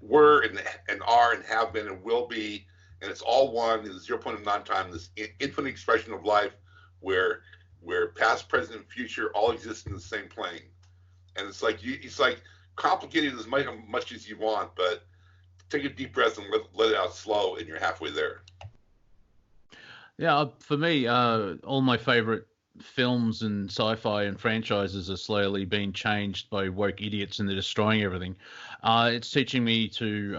Speaker 5: were and are and have been and will be, and it's all one. It's 0 point of non-time, this infinite expression of life, where past, present, and future all exist in the same plane. And it's like complicated as much as you want, but take a deep breath and let it out slow, and you're halfway there.
Speaker 1: Yeah, for me, all my favorite films and sci-fi and franchises are slowly being changed by woke idiots, and they're destroying everything. It's teaching me to,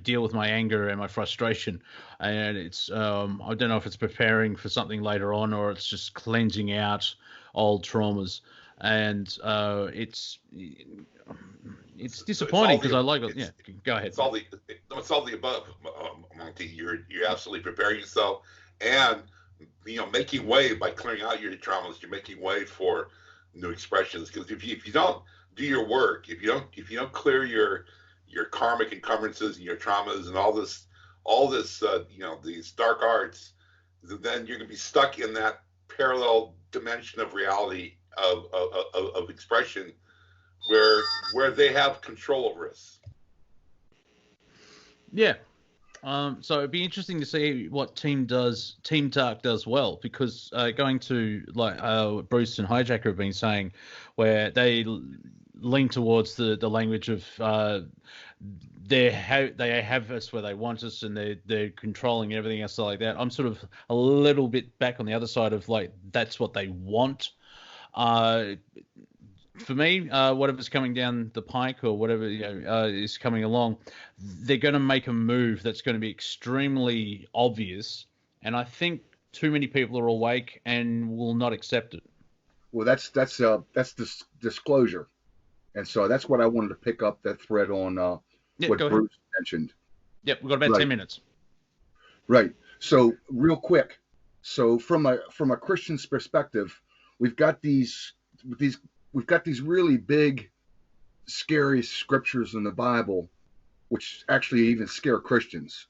Speaker 1: deal with my anger and my frustration, and it's I don't know if it's preparing for something later on, or it's just cleansing out old traumas, and it's disappointing because I like it. Yeah, go ahead.
Speaker 5: It's all the above, Monty. You're absolutely preparing yourself, and making way by clearing out your traumas. You're making way for new expressions. Because if you don't do your work, if you don't clear your karmic encumbrances and your traumas and all this these dark arts, then you're gonna be stuck in that parallel dimension of reality of expression where they have control over us.
Speaker 1: Yeah. So it'd be interesting to see what Team Dark does well, because going to like Bruce and HiJacker have been saying, where they lean towards the language of they have us where they want us, and they're controlling everything else like that. I'm sort of a little bit back on the other side of like that's what they want. For me, whatever's coming down the pike or whatever is coming along, they're going to make a move that's going to be extremely obvious, and I think too many people are awake and will not accept it.
Speaker 2: Well, that's disclosure, and so that's what I wanted to pick up that thread on what Bruce mentioned.
Speaker 1: Yep, we've got about 10 minutes.
Speaker 2: Right. So real quick, so from a Christian's perspective, we've got these really big, scary scriptures in the Bible, which actually even scare Christians.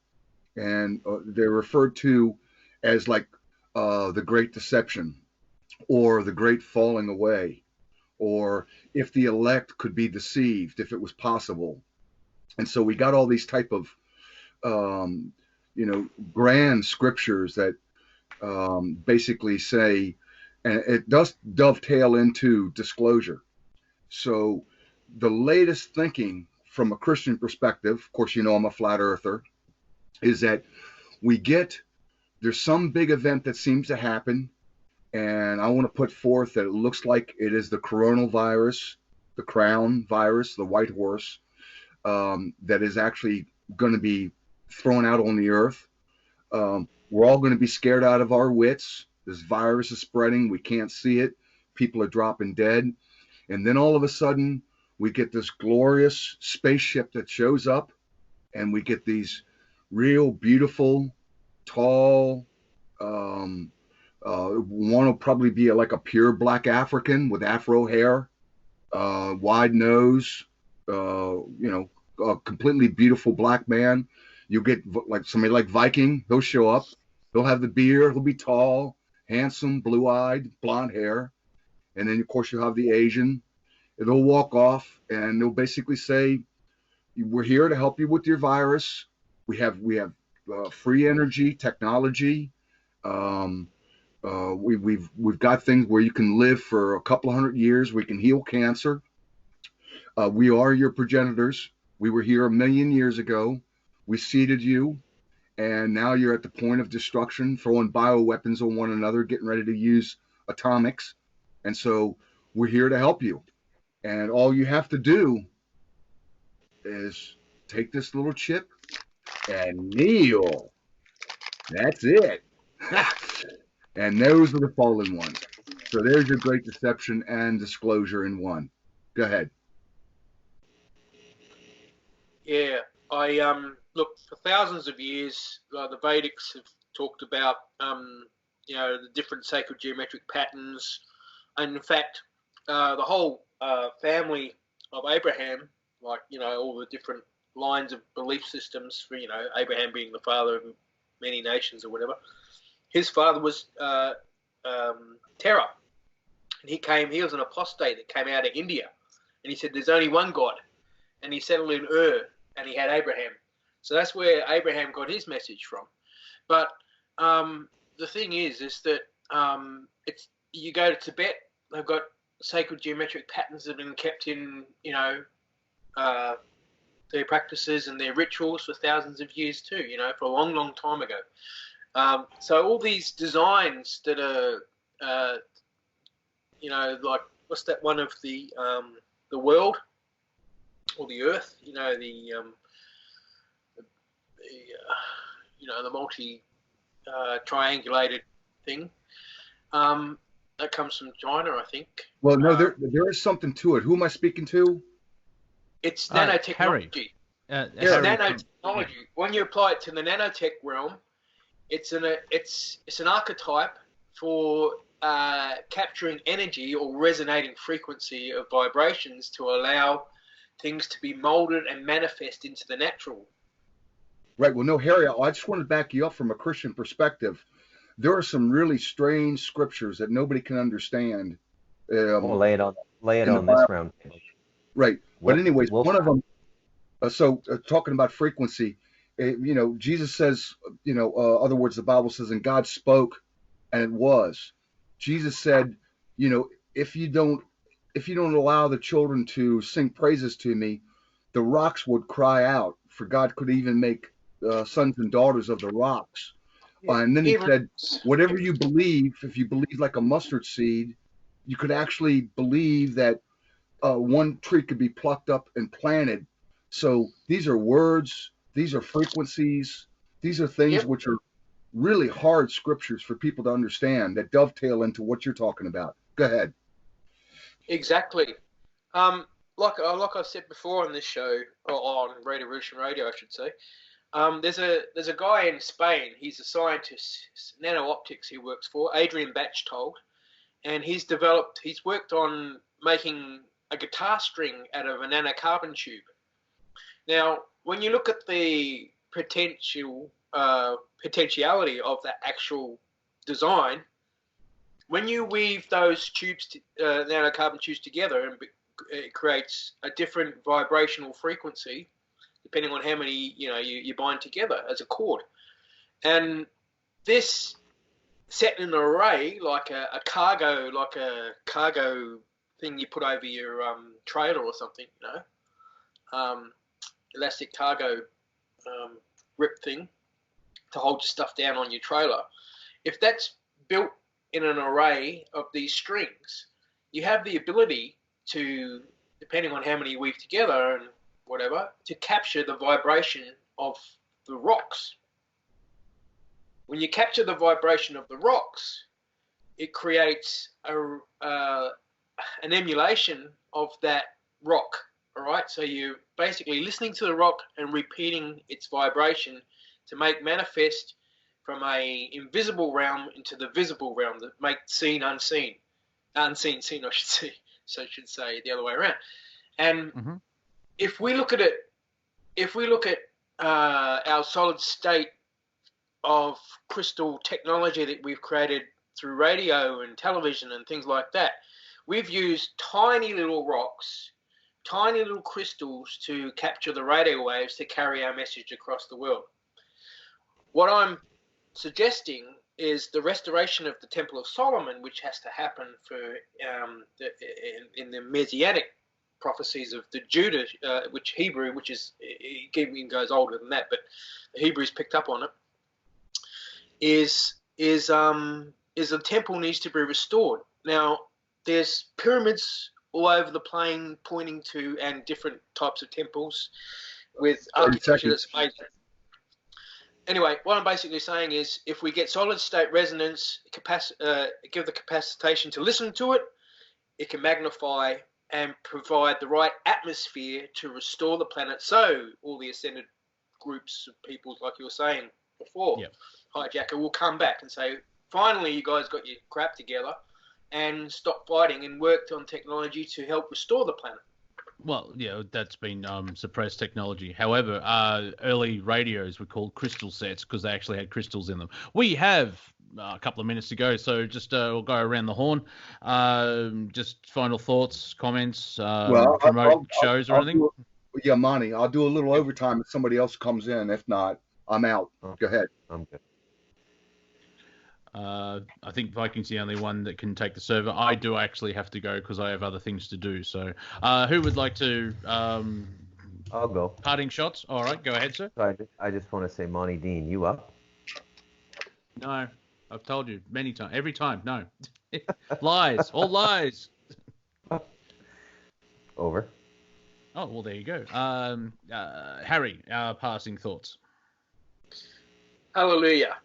Speaker 2: And they're referred to as like the Great Deception, or the Great Falling Away, or if the elect could be deceived, if it was possible. And so we got all these type of, grand scriptures that basically say, and it does dovetail into disclosure. So the latest thinking from a Christian perspective, of course, I'm a flat earther, is that there's some big event that seems to happen, and I want to put forth that it looks like it is the coronavirus, the crown virus, the white horse, that is actually going to be thrown out on the earth. We're all going to be scared out of our wits. This virus is spreading. We can't see it. People are dropping dead. And then all of a sudden, we get this glorious spaceship that shows up, and we get these real beautiful, tall, one will probably be like a pure black African with afro hair, wide nose, a completely beautiful black man. You'll get like somebody like Viking. They'll show up. They'll have the beard. They'll be tall, handsome, blue-eyed, blonde hair. And then, of course, you'll have the Asian. They'll walk off, and they'll basically say, we're here to help you with your virus. We have free energy, technology. We've got things where you can live for a couple of 100 years. We can heal cancer. We are your progenitors. We were here 1 million years ago. We seeded you. And now you're at the point of destruction, throwing bioweapons on one another, getting ready to use atomics. And so we're here to help you. And all you have to do is take this little chip and kneel. That's it. And those are the fallen ones. So there's your great deception and disclosure in one. Go ahead.
Speaker 6: Yeah, I look, for thousands of years, the Vedics have talked about the different sacred geometric patterns, and in fact, the whole family of Abraham, like all the different lines of belief systems for Abraham being the father of many nations or whatever. His father was Terah, and he was an apostate that came out of India, and he said there's only one God, and he settled in Ur, and he had Abraham. So that's where Abraham got his message from. But the thing is that you go to Tibet, they've got sacred geometric patterns that have been kept in their practices and their rituals for thousands of years too, for a long, long time ago. So all these designs that are, like, what's that one of the world or the earth, the multi triangulated thing. That comes from China, I think.
Speaker 2: Well, no, there is something to it. Who am I speaking to?
Speaker 6: It's nanotechnology. It's nanotechnology. When you apply it to the nanotech realm, it's an archetype for capturing energy or resonating frequency of vibrations to allow things to be molded and manifest into the natural.
Speaker 2: Right. Well, no, Harry, I just want to back you up from a Christian perspective. There are some really strange scriptures that nobody can understand.
Speaker 3: Lay it on this round.
Speaker 2: Right. But anyways, one of them. Talking about frequency, Jesus says, other words, the Bible says, and God spoke, and it was. Jesus said, if you don't allow the children to sing praises to me, the rocks would cry out. For God could even make sons and daughters of the rocks. And then he said, whatever you believe, if you believe like a mustard seed, you could actually believe that one tree could be plucked up and planted. So these are words, these are frequencies, these are things which are really hard scriptures for people to understand that dovetail into what you're talking about. Go ahead.
Speaker 6: Exactly. Like I said before on this show, or on Revolution Radio, I should say, there's a guy in Spain. He's a scientist, nano-optics he works for, Adrian Bechtold, and he's worked on making a guitar string out of a nanocarbon tube. Now, when you look at the potentiality of that actual design, when you weave those tubes, nanocarbon tubes together, it creates a different vibrational frequency, depending on how many you bind together as a cord. And this set in an array, like a cargo thing you put over your trailer or something, elastic cargo grip thing to hold your stuff down on your trailer. If that's built in an array of these strings, you have the ability to, depending on how many you weave together and whatever, to capture the vibration of the rocks. When you capture the vibration of the rocks, it creates an emulation of that rock. All right, so you're basically listening to the rock and repeating its vibration to make manifest from a invisible realm into the visible realm, that make seen unseen, unseen seen, I should say. So I should say the other way around. And if we look at our solid state of crystal technology that we've created through radio and television and things like that, we've used tiny little rocks, tiny little crystals to capture the radio waves to carry our message across the world. What I'm suggesting is the restoration of the Temple of Solomon, which has to happen for in the Messianic prophecies of the Judah, which Hebrew, which is, it even goes older than that, but the Hebrews picked up on it, is the temple needs to be restored. Now, there's pyramids all over the plain pointing to, and different types of temples with architecture that's made. Anyway, what I'm basically saying is, if we get solid state resonance, give the capacitation to listen to it, it can magnify and provide the right atmosphere to restore the planet. So all the ascended groups of people, like you were saying before, HiJacker will come back and say, finally, you guys got your crap together and stop fighting and worked on technology to help restore the planet.
Speaker 1: Well, yeah, that's been suppressed technology. However, early radios were called crystal sets because they actually had crystals in them. We have a couple of minutes to go, so just we'll go around the horn. Just final thoughts, comments, promote shows or anything?
Speaker 2: Yeah, Monty, I'll do a little overtime if somebody else comes in. If not, I'm out. Go ahead.
Speaker 3: I'm good.
Speaker 1: I think Viking's the only one that can take the server. I do actually have to go because I have other things to do. So, who would like to?
Speaker 3: I'll go.
Speaker 1: Parting shots. All right, go ahead, sir.
Speaker 3: So I just want to say, Monty Dean, you up?
Speaker 1: No, I've told you many times. Every time, no. Lies, all lies.
Speaker 3: Over.
Speaker 1: Oh well, there you go. Harry, passing thoughts.
Speaker 6: Hallelujah.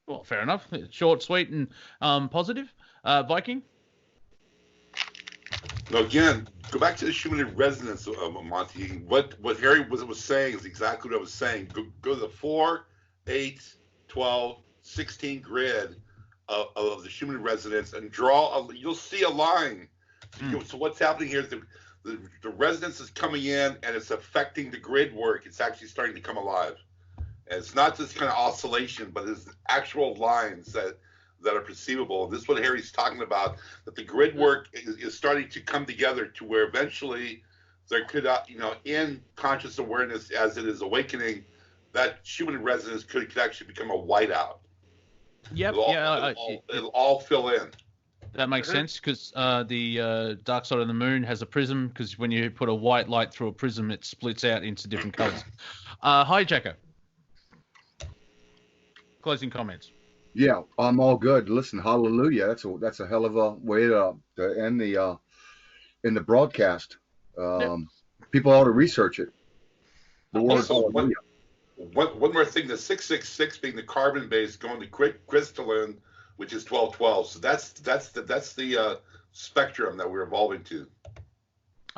Speaker 1: Well, fair enough. Short, sweet, and positive. Viking?
Speaker 5: Now, again, go back to the human resonance, Monty. What Harry was saying is exactly what I was saying. Go to the 4, 8, 12, 16 grid of the human resonance and you'll see a line. So what's happening here is the resonance is coming in and it's affecting the grid work. It's actually starting to come alive. And it's not just kind of oscillation, but it's actual lines that are perceivable. This is what Harry's talking about, that the grid work is starting to come together to where eventually there could, in conscious awareness as it is awakening, that human resonance could actually become a whiteout.
Speaker 1: Yep.
Speaker 5: It'll all fill in.
Speaker 1: That makes sense because the dark side of the moon has a prism because when you put a white light through a prism, it splits out into different colors. HiJacker. Closing comments.
Speaker 2: Yeah, I'm all good. Listen, hallelujah. That's a hell of a way to end the in the broadcast. People ought to research it.
Speaker 5: Also, one more thing: the 666 being the carbon base going to crystalline, which is 1212. So that's the spectrum that we're evolving to.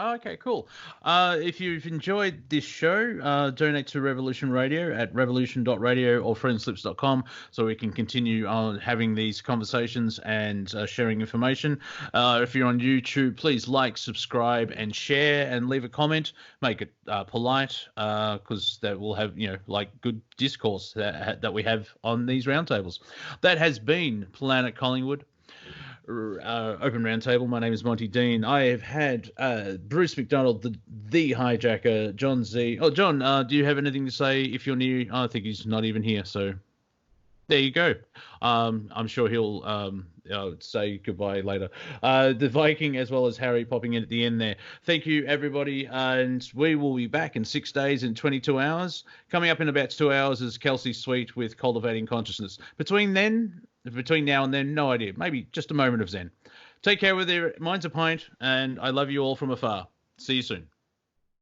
Speaker 1: Oh, okay, cool. If you've enjoyed this show, donate to Revolution Radio at revolution.radio or freedomslips.com so we can continue on having these conversations and sharing information. If you're on YouTube, please like, subscribe, and share, and leave a comment. Make it polite because that will have, good discourse that we have on these roundtables. That has been Planet Collingwood. Open Roundtable. My name is Monty Dean. I have had Bruce MacDonald, the HiJacker, John Z. Oh, John, do you have anything to say if you're near? I think he's not even here, so there you go. I'm sure he'll say goodbye later. The Viking as well as Harry popping in at the end there. Thank you, everybody, and we will be back in 6 days and 22 hours. Coming up in about 2 hours is Kelsey Sweet with Cultivating Consciousness. Between now and then, no idea. Maybe just a moment of zen. Take care with your minds a pint, and I love you all from afar. See you soon.